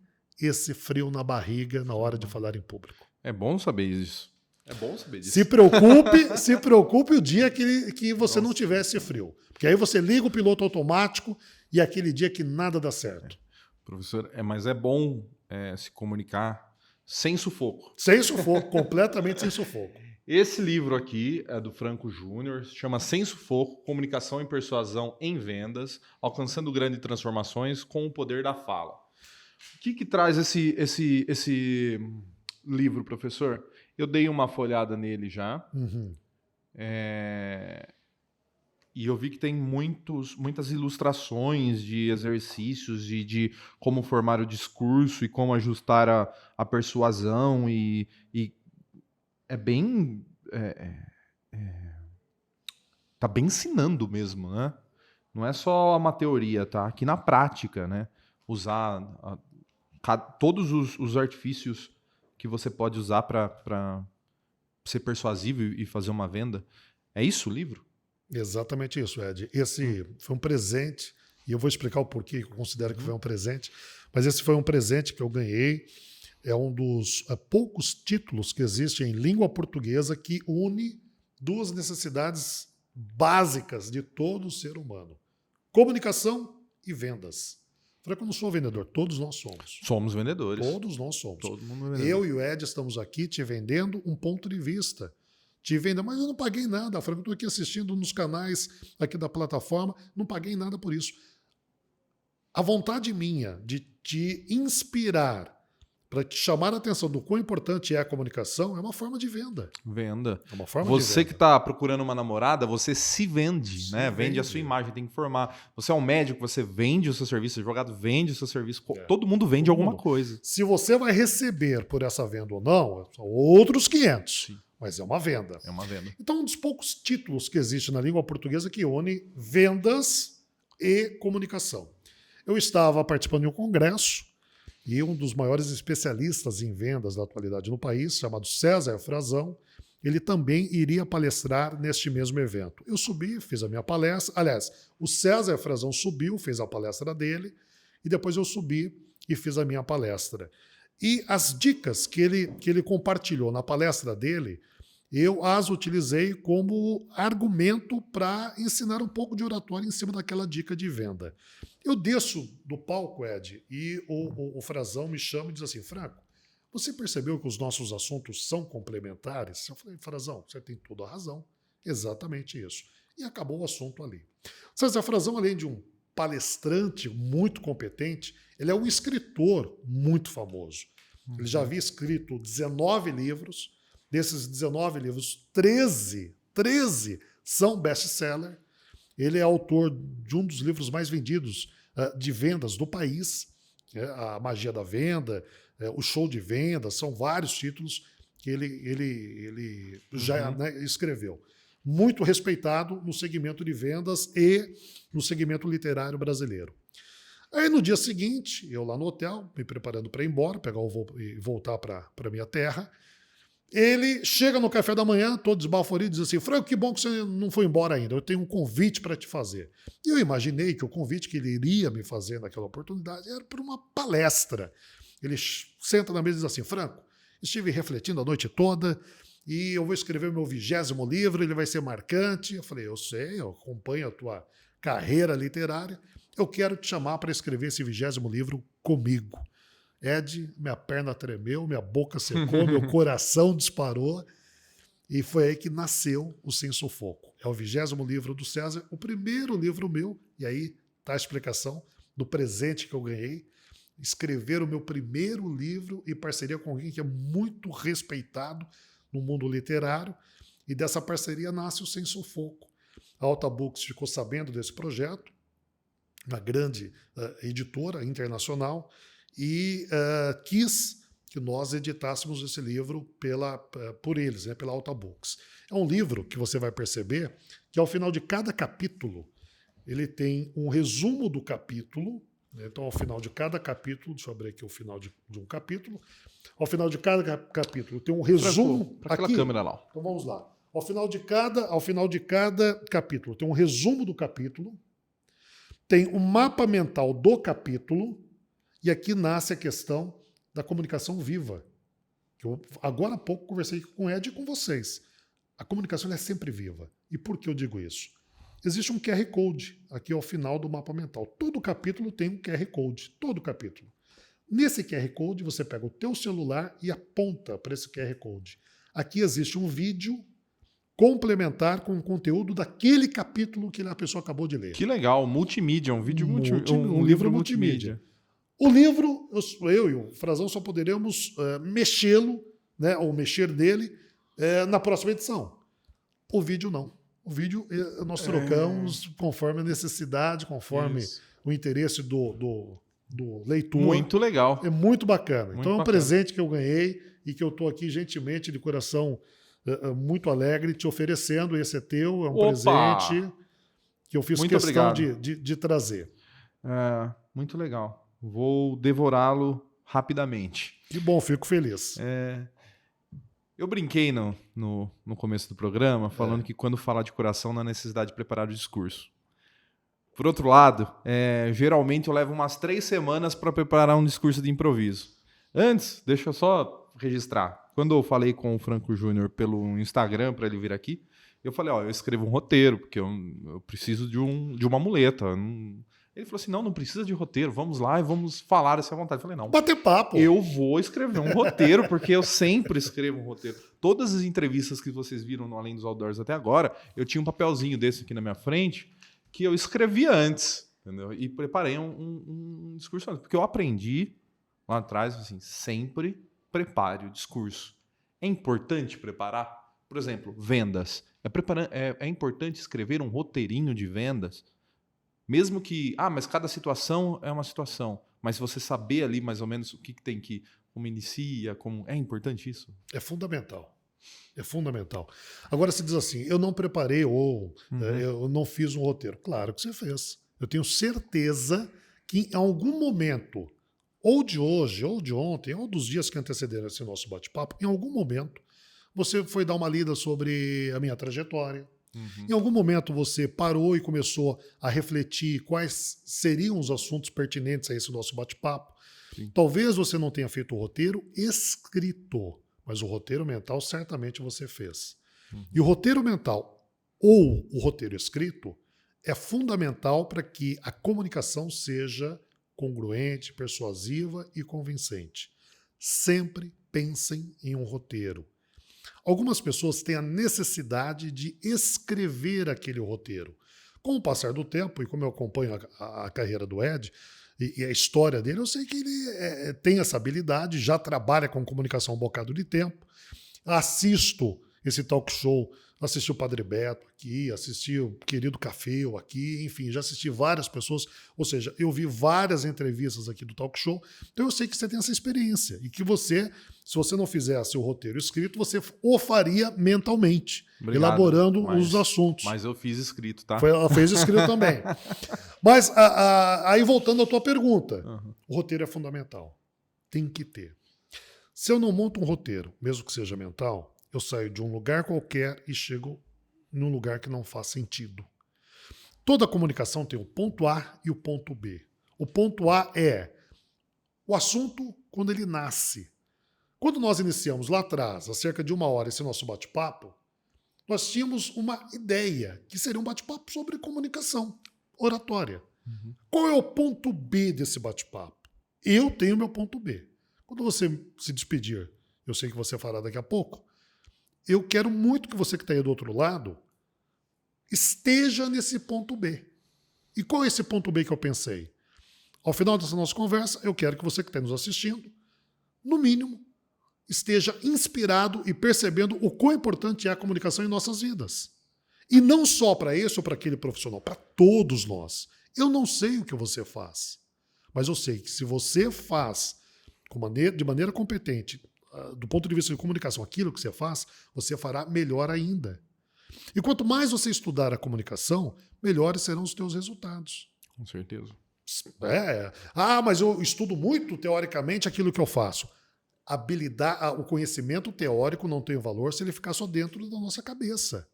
esse frio na barriga na hora de falar em público. É bom saber isso. É bom saber disso. Se preocupe o dia que você não tiver esse frio. Porque aí você liga o piloto automático e é aquele dia que nada dá certo. Professor, mas é bom se comunicar sem sufoco. Sem sufoco, completamente sem sufoco. Esse livro aqui é do Franco Júnior, se chama Sem Sufoco, Comunicação e Persuasão em Vendas, alcançando grandes transformações com o poder da fala. O que traz esse livro, professor? Eu dei uma folhada nele já. Uhum. E eu vi que tem muitas ilustrações de exercícios de como formar o discurso e como ajustar a persuasão. E é bem... tá bem ensinando mesmo, né? Não é só uma teoria, tá? Aqui na prática, né? Usar todos os artifícios que você pode usar para ser persuasivo e fazer uma venda. É isso o livro? Exatamente isso, Ed. Esse foi um presente, e eu vou explicar o porquê que eu considero que foi um presente, mas esse foi um presente que eu ganhei. É um dos poucos títulos que existem em língua portuguesa que une duas necessidades básicas de todo ser humano: comunicação e vendas. Franco, eu não sou vendedor, todos nós somos. Somos vendedores. Todos nós somos. Todo mundo é vendedor. Eu e o Ed estamos aqui te vendendo um ponto de vista. Te vendendo, mas eu não paguei nada, Franco. Eu estou aqui assistindo nos canais aqui da plataforma, não paguei nada por isso. A vontade minha de te inspirar, para te chamar a atenção do quão importante é a comunicação, é uma forma de venda. Venda. É uma forma Você de venda. que está procurando uma namorada, você se vende, Se né? Vende a vende. sua imagem, tem que informar. Você é um médico, você vende o seu serviço, advogado vende o seu serviço. Todo mundo vende Todo alguma mundo. coisa. Se você vai receber por essa venda ou não, são outros 500. Sim. Mas é uma venda. É uma venda. Então, um dos poucos títulos que existe na língua portuguesa que une vendas e comunicação. Eu estava participando de um congresso e um dos maiores especialistas em vendas da atualidade no país, chamado César Frazão, ele também iria palestrar neste mesmo evento. Eu subi, fiz a minha palestra. Aliás, o César Frazão subiu, fez a palestra dele, e depois eu subi e fiz a minha palestra. E as dicas que ele compartilhou na palestra dele, eu as utilizei como argumento para ensinar um pouco de oratória em cima daquela dica de venda. Eu desço do palco, Ed, e o Frazão me chama e diz assim: Franco, você percebeu que os nossos assuntos são complementares? Eu falei: Frazão, você tem toda a razão. Exatamente isso. E acabou o assunto ali. César Frazão, além de um palestrante muito competente, ele é um escritor muito famoso. Ele já havia escrito 19 livros. Desses 19 livros, 13 são best-seller. Ele é autor de um dos livros mais vendidos de vendas do país, A Magia da Venda, O Show de Vendas, são vários títulos que ele já escreveu. Muito respeitado no segmento de vendas e no segmento literário brasileiro. Aí no dia seguinte, eu lá no hotel, me preparando para ir embora, pegar o voo e voltar para a minha terra, ele chega no café da manhã, todo esbaforido, e diz assim: Franco, que bom que você não foi embora ainda, eu tenho um convite para te fazer. E eu imaginei que o convite que ele iria me fazer naquela oportunidade era para uma palestra. Ele senta na mesa e diz assim: Franco, estive refletindo a noite toda e eu vou escrever o meu 20º livro, ele vai ser marcante. Eu falei: eu sei, eu acompanho a tua carreira literária, eu quero te chamar para escrever esse 20º livro comigo. Ed, minha perna tremeu, minha boca secou, meu coração disparou. E foi aí que nasceu o Sem Sufoco. É o 20º livro do César, o primeiro livro meu, e aí está a explicação do presente que eu ganhei. Escrever o meu primeiro livro em parceria com alguém que é muito respeitado no mundo literário. E dessa parceria nasce o Sem Sufoco. A Alta Books ficou sabendo desse projeto, uma grande editora internacional, e quis que nós editássemos esse livro por eles, pela Alta Books. É um livro que você vai perceber que ao final de cada capítulo ele tem um resumo do capítulo. Então, ao final de cada capítulo, deixa eu abrir aqui o final de um capítulo, ao final de cada capítulo tem um resumo. Para aquela câmera lá. Então vamos lá. Ao final de cada capítulo tem um resumo do capítulo, tem um mapa mental do capítulo. E aqui nasce a questão da comunicação viva. Eu, agora há pouco, conversei com o Ed e com vocês. A comunicação é sempre viva. E por que eu digo isso? Existe um QR Code aqui ao final do mapa mental. Todo capítulo tem um QR Code. Todo capítulo. Nesse QR Code, você pega o teu celular e aponta para esse QR Code. Aqui existe um vídeo complementar com o conteúdo daquele capítulo que a pessoa acabou de ler. Que legal, multimídia, um vídeo um livro multimídia. O livro, eu e o Frazão só poderemos mexê-lo, né, ou mexer nele na próxima edição. O vídeo não. O vídeo nós trocamos conforme a necessidade, conforme o interesse do leitor. Muito legal. É muito bacana. Muito então é um bacana. presente que eu ganhei e que eu estou aqui gentilmente, de coração muito alegre, te oferecendo. Esse é teu, é um presente que eu fiz Muito questão obrigado. de trazer. Muito legal. Vou devorá-lo rapidamente. Que bom, fico feliz. Eu brinquei no começo do programa falando que quando falar de coração não há necessidade de preparar o discurso. Por outro lado, geralmente eu levo umas 3 semanas para preparar um discurso de improviso. Antes, deixa eu só registrar. Quando eu falei com o Franco Júnior pelo Instagram para ele vir aqui, eu falei, eu escrevo um roteiro, porque eu preciso de uma muleta. Ele falou assim, não precisa de roteiro, vamos lá e vamos falar essa vontade. Eu falei, não. Bater papo. Eu vou escrever um roteiro, porque eu sempre escrevo um roteiro. Todas as entrevistas que vocês viram no Além dos Outdoors até agora, eu tinha um papelzinho desse aqui na minha frente que eu escrevia antes, entendeu? E preparei um discurso antes. Porque eu aprendi lá atrás, assim, sempre prepare o discurso. É importante preparar? Por exemplo, vendas. É importante escrever um roteirinho de vendas? Mesmo que, mas cada situação é uma situação. Mas você saber ali mais ou menos o que tem que, como inicia, como... É importante isso? É fundamental. É fundamental. Agora se diz assim, eu não preparei ou eu não fiz um roteiro. Claro que você fez. Eu tenho certeza que em algum momento, ou de hoje, ou de ontem, ou dos dias que antecederam esse nosso bate-papo, em algum momento você foi dar uma lida sobre a minha trajetória. Em algum momento você parou e começou a refletir quais seriam os assuntos pertinentes a esse nosso bate-papo. Talvez você não tenha feito o roteiro escrito, mas o roteiro mental certamente você fez. E o roteiro mental ou o roteiro escrito é fundamental para que a comunicação seja congruente, persuasiva e convincente. Sempre pensem em um roteiro. Algumas pessoas têm a necessidade de escrever aquele roteiro. Com o passar do tempo, e como eu acompanho a carreira do Ed e a história dele, eu sei que ele tem essa habilidade, já trabalha com comunicação há um bocado de tempo. Assisto esse talk show, assisti o Padre Beto aqui, assisti o querido Cafeu aqui, enfim, já assisti várias pessoas, ou seja, eu vi várias entrevistas aqui do talk show, então eu sei que você tem essa experiência e que você, se você não fizesse o roteiro escrito, você o faria mentalmente, elaborando os assuntos. Mas eu fiz escrito, tá? Ela fez escrito também. Mas aí voltando à tua pergunta, o roteiro é fundamental, tem que ter. Se eu não monto um roteiro, mesmo que seja mental, eu saio de um lugar qualquer e chego num lugar que não faz sentido. Toda comunicação tem o ponto A e o ponto B. O ponto A é o assunto quando ele nasce. Quando nós iniciamos lá atrás, há cerca de 1 hora, esse nosso bate-papo, nós tínhamos uma ideia, que seria um bate-papo sobre comunicação, oratória. Qual é o ponto B desse bate-papo? Eu tenho meu ponto B. Quando você se despedir, eu sei que você fará daqui a pouco, eu quero muito que você que está aí do outro lado esteja nesse ponto B. E qual é esse ponto B que eu pensei? Ao final dessa nossa conversa, eu quero que você que está nos assistindo, no mínimo, esteja inspirado e percebendo o quão importante é a comunicação em nossas vidas. E não só para esse ou para aquele profissional, para todos nós. Eu não sei o que você faz, mas eu sei que se você faz de maneira competente, do ponto de vista de comunicação, aquilo que você fará melhor ainda. E quanto mais você estudar a comunicação, melhores serão os teus resultados. Com certeza. Mas eu estudo muito teoricamente aquilo que eu faço. O conhecimento teórico não tem valor se ele ficar só dentro da nossa cabeça.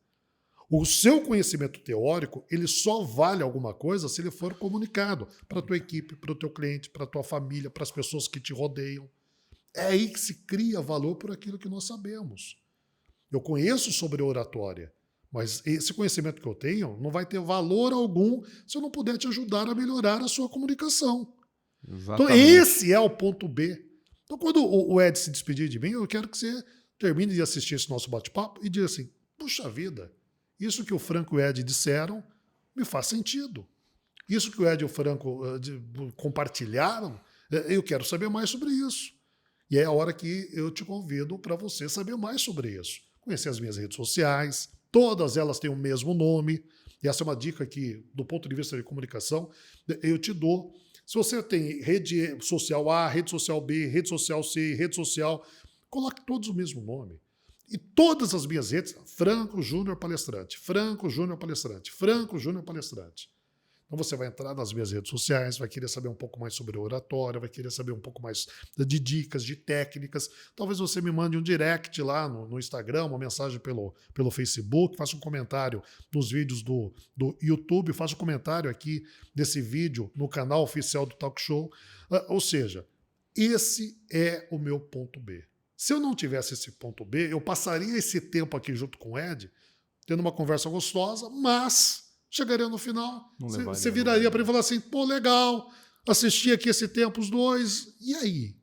O seu conhecimento teórico, ele só vale alguma coisa se ele for comunicado para a tua equipe, para o teu cliente, para a tua família, para as pessoas que te rodeiam. É aí que se cria valor por aquilo que nós sabemos. Eu conheço sobre oratória, mas esse conhecimento que eu tenho não vai ter valor algum se eu não puder te ajudar a melhorar a sua comunicação. Exatamente. Então esse é o ponto B. Então quando o Ed se despedir de mim, eu quero que você termine de assistir esse nosso bate-papo e diga assim, puxa vida, isso que o Franco e o Ed disseram me faz sentido. Isso que o Ed e o Franco compartilharam Eu quero saber mais sobre isso. E é a hora que eu te convido para você saber mais sobre isso. Conhecer as minhas redes sociais, todas elas têm o mesmo nome. E essa é uma dica que, do ponto de vista de comunicação, eu te dou. Se você tem rede social A, rede social B, rede social C, rede social, coloque todos o mesmo nome. E todas as minhas redes, Franco Júnior Palestrante, Franco Júnior Palestrante, Franco Júnior Palestrante. Então você vai entrar nas minhas redes sociais, vai querer saber um pouco mais sobre oratória, vai querer saber um pouco mais de dicas, de técnicas. Talvez você me mande um direct lá no Instagram, uma mensagem pelo Facebook, faça um comentário nos vídeos do YouTube, faça um comentário aqui desse vídeo no canal oficial do Talk Show. Ou seja, esse é o meu ponto B. Se eu não tivesse esse ponto B, eu passaria esse tempo aqui junto com o Ed, tendo uma conversa gostosa, mas chegaria no final, você viraria para ele e falaria assim, pô, legal, assisti aqui esse tempo os dois, e aí?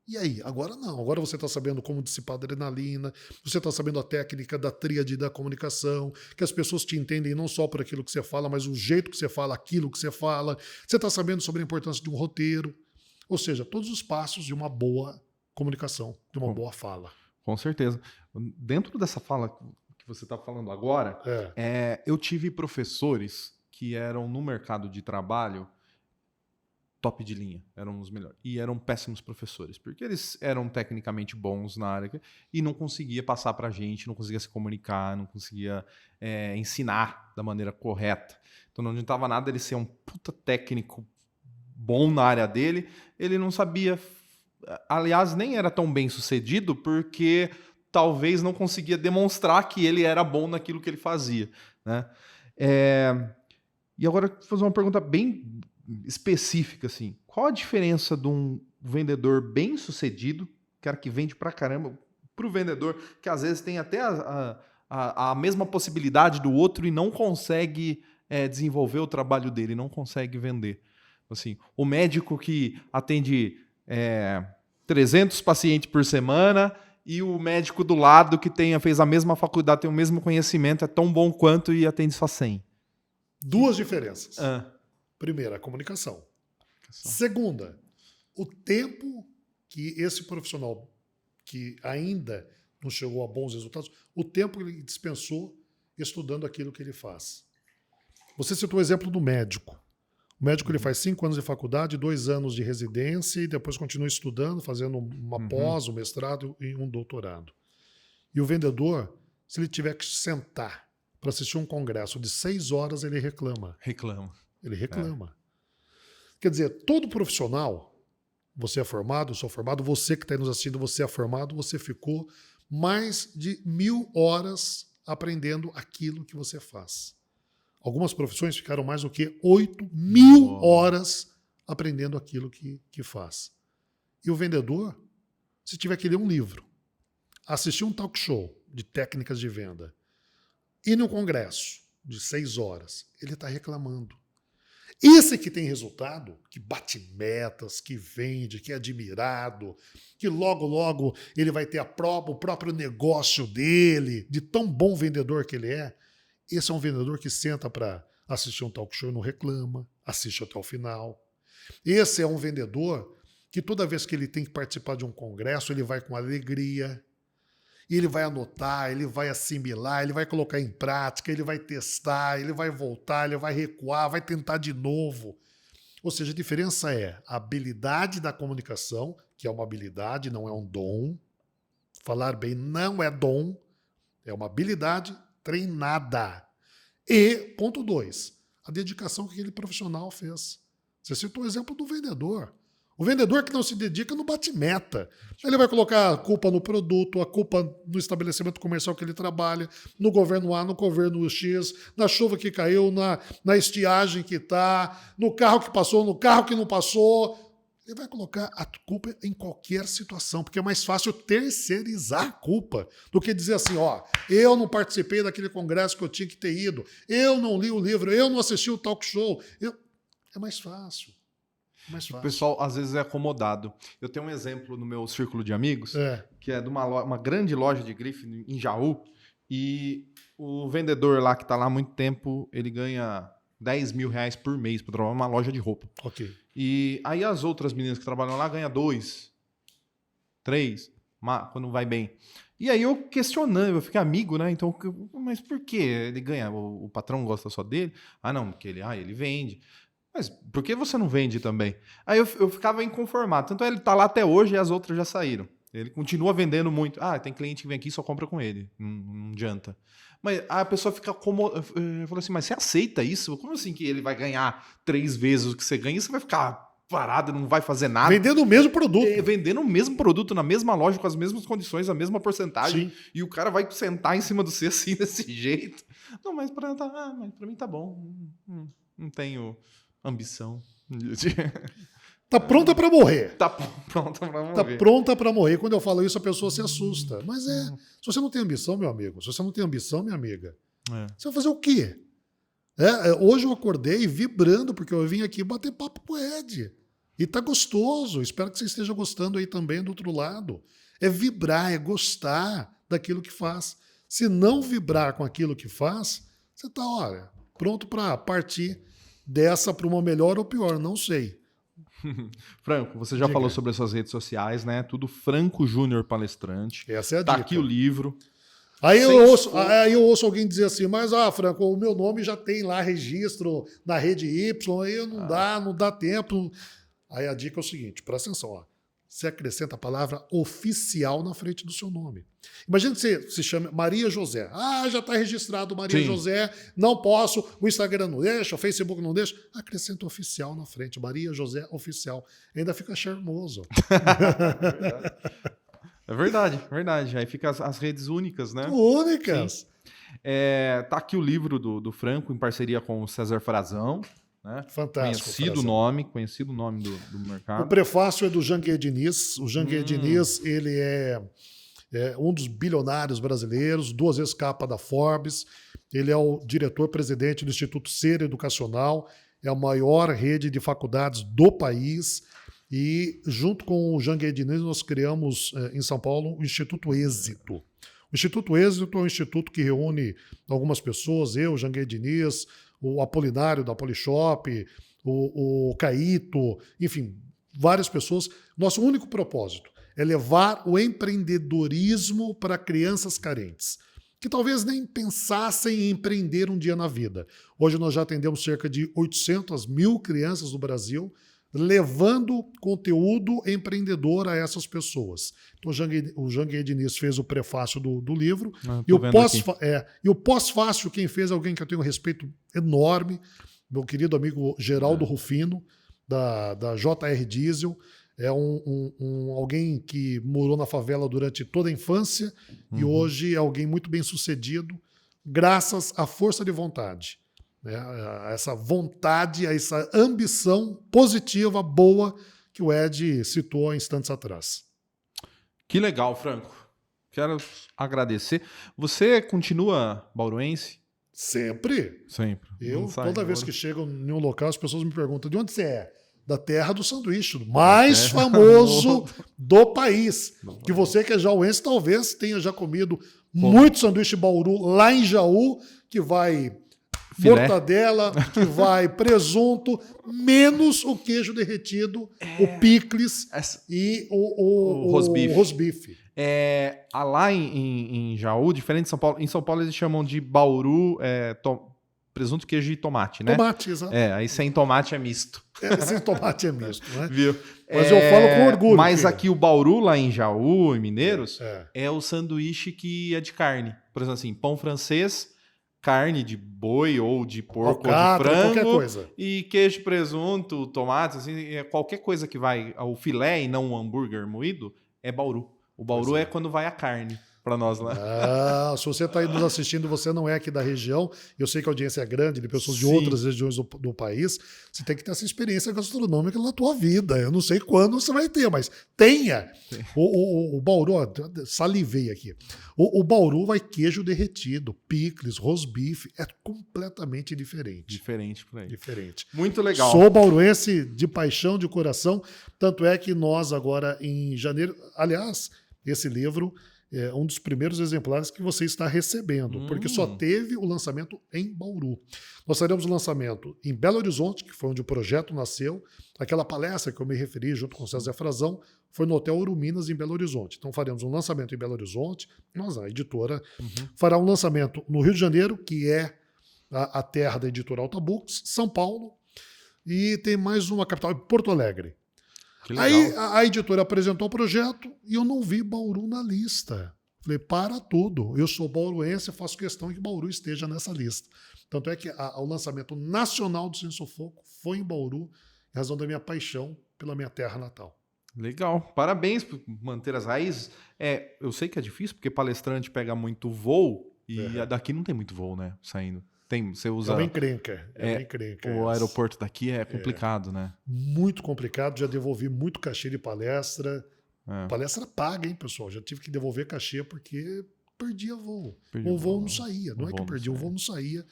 E aí? Agora não, agora você está sabendo como dissipar adrenalina, você está sabendo a técnica da tríade da comunicação, que as pessoas te entendem não só por aquilo que você fala, mas o jeito que você fala, aquilo que você fala, você está sabendo sobre a importância de um roteiro, ou seja, todos os passos de uma boa comunicação, de uma boa fala. Com certeza. Dentro dessa fala que você está falando agora, eu tive professores que eram no mercado de trabalho top de linha, eram os melhores. E eram péssimos professores, porque eles eram tecnicamente bons na área e não conseguia passar para a gente, não conseguia se comunicar, não conseguia ensinar da maneira correta. Então não adiantava nada ele ser um puta técnico bom na área dele, ele não sabia, aliás, nem era tão bem sucedido, porque talvez não conseguia demonstrar que ele era bom naquilo que ele fazia, né? E agora, vou fazer uma pergunta bem específica, assim. Qual a diferença de um vendedor bem-sucedido, cara que vende pra caramba, pro vendedor que às vezes tem até a mesma possibilidade do outro e não consegue desenvolver o trabalho dele, não consegue vender? Assim, o médico que atende 300 pacientes por semana e o médico do lado que fez a mesma faculdade, tem o mesmo conhecimento, é tão bom quanto e atende só 100. Duas diferenças. Primeira, a comunicação. Segunda, o tempo que esse profissional que ainda não chegou a bons resultados, o tempo que ele dispensou estudando aquilo que ele faz. Você citou o exemplo do médico. O médico ele faz 5 anos de faculdade, 2 anos de residência e depois continua estudando, fazendo uma pós, um mestrado e um doutorado. E o vendedor, se ele tiver que sentar para assistir um congresso de 6 horas, ele reclama. Ele reclama. Quer dizer, todo profissional, você é formado, eu sou formado, você que está nos assistindo, você é formado, você ficou mais de 1000 horas aprendendo aquilo que você faz. Algumas profissões ficaram mais do que 8.000 horas aprendendo aquilo que faz. E o vendedor, se tiver que ler um livro, assistir um talk show de técnicas de venda, ir num congresso de 6 horas, ele está reclamando. Esse que tem resultado, que bate metas, que vende, que é admirado, que logo ele vai ter o próprio negócio dele, de tão bom vendedor que ele é, esse é um vendedor que senta para assistir um talk show e não reclama, assiste até o final. Esse é um vendedor que toda vez que ele tem que participar de um congresso, ele vai com alegria, e ele vai anotar, ele vai assimilar, ele vai colocar em prática, ele vai testar, ele vai voltar, ele vai recuar, vai tentar de novo. Ou seja, a diferença é a habilidade da comunicação, que é uma habilidade, não é um dom. Falar bem não é dom, é uma habilidade treinada. E, ponto 2, a dedicação que aquele profissional fez. Você citou o exemplo do vendedor. O vendedor que não se dedica não bate meta. Ele vai colocar a culpa no produto, a culpa no estabelecimento comercial que ele trabalha, no governo A, no governo X, na chuva que caiu, na estiagem que está, no carro que passou, no carro que não passou. Ele vai colocar a culpa em qualquer situação, porque é mais fácil terceirizar a culpa do que dizer assim, eu não participei daquele congresso que eu tinha que ter ido, eu não li o livro, eu não assisti o talk show. É mais fácil. O pessoal às vezes é acomodado. Eu tenho um exemplo no meu círculo de amigos, que é de uma grande loja de grife em Jaú, e o vendedor lá que está lá há muito tempo, ele ganha 10 mil reais por mês para trabalhar numa loja de roupa. Ok. E aí as outras meninas que trabalham lá ganham 2, 3, quando vai bem. E aí eu questionando, eu fiquei amigo, né? Então, mas por que ele ganha? O patrão gosta só dele? Ah, não, porque ele vende. Mas por que você não vende também? Aí eu ficava inconformado. Tanto é ele tá lá até hoje e as outras já saíram. Ele continua vendendo muito. Ah, tem cliente que vem aqui e só compra com ele. Não adianta. Mas a pessoa fica como... Eu falei assim, mas você aceita isso? Como assim que ele vai ganhar 3 vezes o que você ganha e você vai ficar parado, não vai fazer nada? Vendendo o mesmo produto. Vendendo o mesmo produto, na mesma loja, com as mesmas condições, a mesma porcentagem. Sim. E o cara vai sentar em cima do você assim, desse jeito. Não, mas pra mim tá bom. Não tenho ambição. Tá pronta para morrer. Tá pronta pra morrer. Tá pronta para morrer. Quando eu falo isso, a pessoa se assusta. Mas se você não tem ambição, meu amigo, se você não tem ambição, minha amiga, você vai fazer o quê? Hoje eu acordei vibrando, porque eu vim aqui bater papo com o Ed. E tá gostoso. Espero que você esteja gostando aí também do outro lado. É vibrar, é gostar daquilo que faz. Se não vibrar com aquilo que faz, você tá, olha, pronto para partir dessa para uma melhor ou pior, não sei. Franco, você já falou sobre as suas redes sociais, né? Tudo Franco Júnior Palestrante. Essa é a dica. Tá aqui o livro. Aí eu ouço alguém dizer assim, mas, Franco, o meu nome já tem lá registro na rede Y, aí não dá tempo. Aí a dica é o seguinte, presta atenção, ó. Você acrescenta a palavra oficial na frente do seu nome. Imagina que você se chama Maria José. Já está registrado Maria Sim. José, não posso, o Instagram não deixa, o Facebook não deixa. Acrescenta oficial na frente, Maria José Oficial. Ainda fica charmoso. É verdade. Aí fica as redes únicas, né? Únicas. Tá aqui o livro do Franco, em parceria com o César Frazão. Né? Fantástico. Conhecido nome do mercado. O prefácio é do Janguier Diniz. O Janguier Diniz, ele é um dos bilionários brasileiros, 2 vezes capa da Forbes. Ele é o diretor-presidente do Instituto Ser Educacional, é a maior rede de faculdades do país. E junto com o Janguier Diniz, nós criamos em São Paulo o Instituto Êxito. O Instituto Êxito é um instituto que reúne algumas pessoas, eu, Janguier Diniz, o Apolinário da Polishop, o Caíto, enfim, várias pessoas. Nosso único propósito é levar o empreendedorismo para crianças carentes, que talvez nem pensassem em empreender um dia na vida. Hoje nós já atendemos cerca de 800 mil crianças no Brasil, levando conteúdo empreendedor a essas pessoas. Então, o Janguier Diniz fez o prefácio do livro. E o pós-fácio, quem fez é alguém que eu tenho um respeito enorme, meu querido amigo Geraldo Rufino, da JR Diesel. É alguém que morou na favela durante toda a infância e hoje é alguém muito bem sucedido, graças à força de vontade. Essa vontade, essa ambição positiva, boa, que o Ed citou há instantes atrás. Que legal, Franco. Quero agradecer. Você continua bauruense? Sempre. Toda vez que chego em um local, as pessoas me perguntam, de onde você é? Da terra do sanduíche, o mais famoso do país. Que você que é jauense talvez tenha já comido muito sanduíche Bauru lá em Jaú, que vai... Filé. Mortadela, que vai presunto, menos o queijo derretido, o picles e o rosbife. Lá em Jaú, diferente de São Paulo, em São Paulo eles chamam de Bauru presunto, queijo e tomate, né? Tomate, exato. Aí sem tomate é misto. Sem tomate é misto, né? Viu? Mas eu falo com orgulho. Mas aqui o Bauru, lá em Jaú, em Mineiros, é o sanduíche que é de carne. Por exemplo, assim, pão francês, carne de boi ou de porco ou de frango, qualquer coisa. E queijo, presunto, tomate, assim, qualquer coisa que vai ao filé e não um hambúrguer moído, é Bauru. O Bauru é quando vai a carne para nós lá. Se você está aí nos assistindo, você não é aqui da região, eu sei que a audiência é grande, de pessoas de outras regiões do país, você tem que ter essa experiência gastronômica na tua vida. Eu não sei quando você vai ter, mas tenha. O Bauru, salivei aqui. O Bauru vai queijo derretido, picles, rosbife, é completamente diferente. Diferente por aí. Diferente. Muito legal. Sou bauruense de paixão, de coração, tanto é que nós agora em janeiro, aliás, esse livro um dos primeiros exemplares que você está recebendo, porque só teve o lançamento em Bauru. Nós faremos o lançamento em Belo Horizonte, que foi onde o projeto nasceu. Aquela palestra que eu me referi junto com o César Frazão foi no Hotel Uruminas, em Belo Horizonte. Então faremos um lançamento em Belo Horizonte, nós, a editora, fará um lançamento no Rio de Janeiro, que é a terra da editora Alta Books, São Paulo, e tem mais uma capital, Porto Alegre. Aí a editora apresentou o projeto e eu não vi Bauru na lista. Falei, para tudo. Eu sou bauruense e faço questão que Bauru esteja nessa lista. Tanto é que o lançamento nacional do Ciência Foco foi em Bauru, em razão da minha paixão pela minha terra natal. Legal. Parabéns por manter as raízes. Eu sei que é difícil, porque palestrante pega muito voo e daqui não tem muito voo, né? Saindo. Você usa... É bem encrenca. O aeroporto daqui é complicado, né? Muito complicado. Já devolvi muito cachê de palestra. Palestra paga, hein, pessoal? Já tive que devolver cachê porque perdia voo. O voo não saía. Não é que perdia, o voo não saía,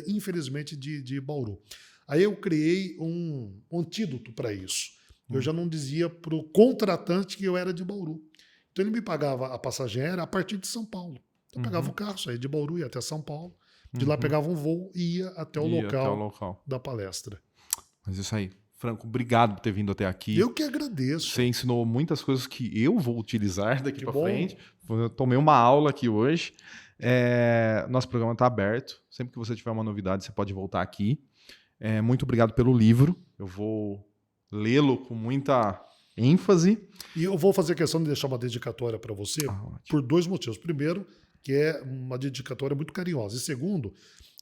infelizmente, de Bauru. Aí eu criei um antídoto para isso. Eu já não dizia para o contratante que eu era de Bauru. Então ele me pagava a passagem aérea a partir de São Paulo. Eu pegava o carro, saía de Bauru, ia até São Paulo. De lá pegava um voo e ia até o local da palestra. Mas isso aí. Franco, obrigado por ter vindo até aqui. Eu que agradeço. Você ensinou muitas coisas que eu vou utilizar daqui para frente. Eu tomei uma aula aqui hoje. Nosso programa está aberto. Sempre que você tiver uma novidade, você pode voltar aqui. Muito obrigado pelo livro. Eu vou lê-lo com muita ênfase. E eu vou fazer questão de deixar uma dedicatória para você por 2 motivos. Primeiro, que é uma dedicatória muito carinhosa. E segundo,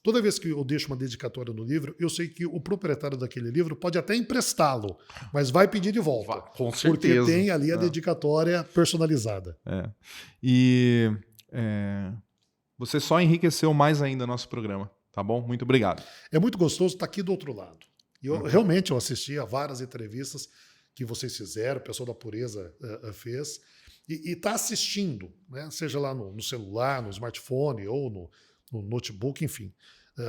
toda vez que eu deixo uma dedicatória no livro, eu sei que o proprietário daquele livro pode até emprestá-lo, mas vai pedir de volta. Com certeza. Porque tem ali a dedicatória personalizada. Você só enriqueceu mais ainda nosso programa, tá bom? Muito obrigado. É muito gostoso estar aqui do outro lado. E realmente eu assisti a várias entrevistas que vocês fizeram, o pessoal da Pureza fez. E está assistindo, né? Seja lá no celular, no smartphone, ou no notebook, enfim,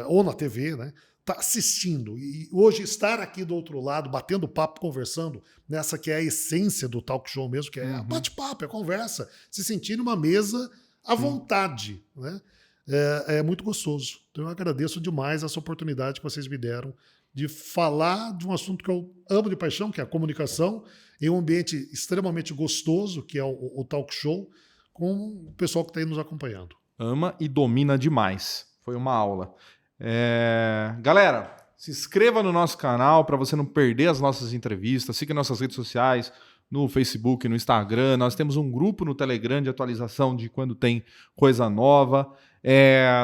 ou na TV, né? Está assistindo. E hoje estar aqui do outro lado, batendo papo, conversando, nessa que é a essência do talk show mesmo, que é bate-papo, é conversa, se sentir numa mesa à vontade, né? É muito gostoso. Então eu agradeço demais essa oportunidade que vocês me deram de falar de um assunto que eu amo de paixão, que é a comunicação, em um ambiente extremamente gostoso, que é o talk show, com o pessoal que está aí nos acompanhando. Ama e domina demais. Foi uma aula. Galera, se inscreva no nosso canal para você não perder as nossas entrevistas. Siga nossas redes sociais, no Facebook, no Instagram. Nós temos um grupo no Telegram de atualização de quando tem coisa nova.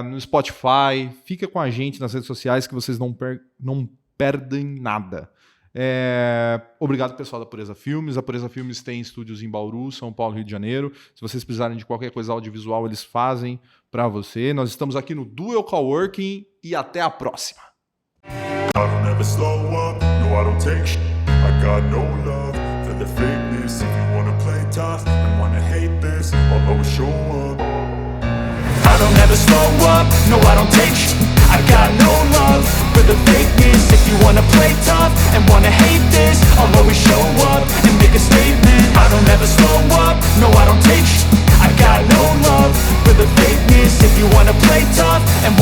No Spotify. Fica com a gente nas redes sociais que vocês não perdem nada. Obrigado, pessoal da Pureza Filmes. A Pureza Filmes tem estúdios em Bauru, São Paulo, Rio de Janeiro. Se vocês precisarem de qualquer coisa audiovisual, eles fazem para você. Nós estamos aqui no Duel Coworking e até a próxima. I don't ever slow up, no I don't take sh**. I got no love for the fakeness. If you wanna play tough and wanna hate this, I'll always show up and make a statement. I don't ever slow up, no I don't take sh**. I got no love for the fakeness. If you wanna play tough and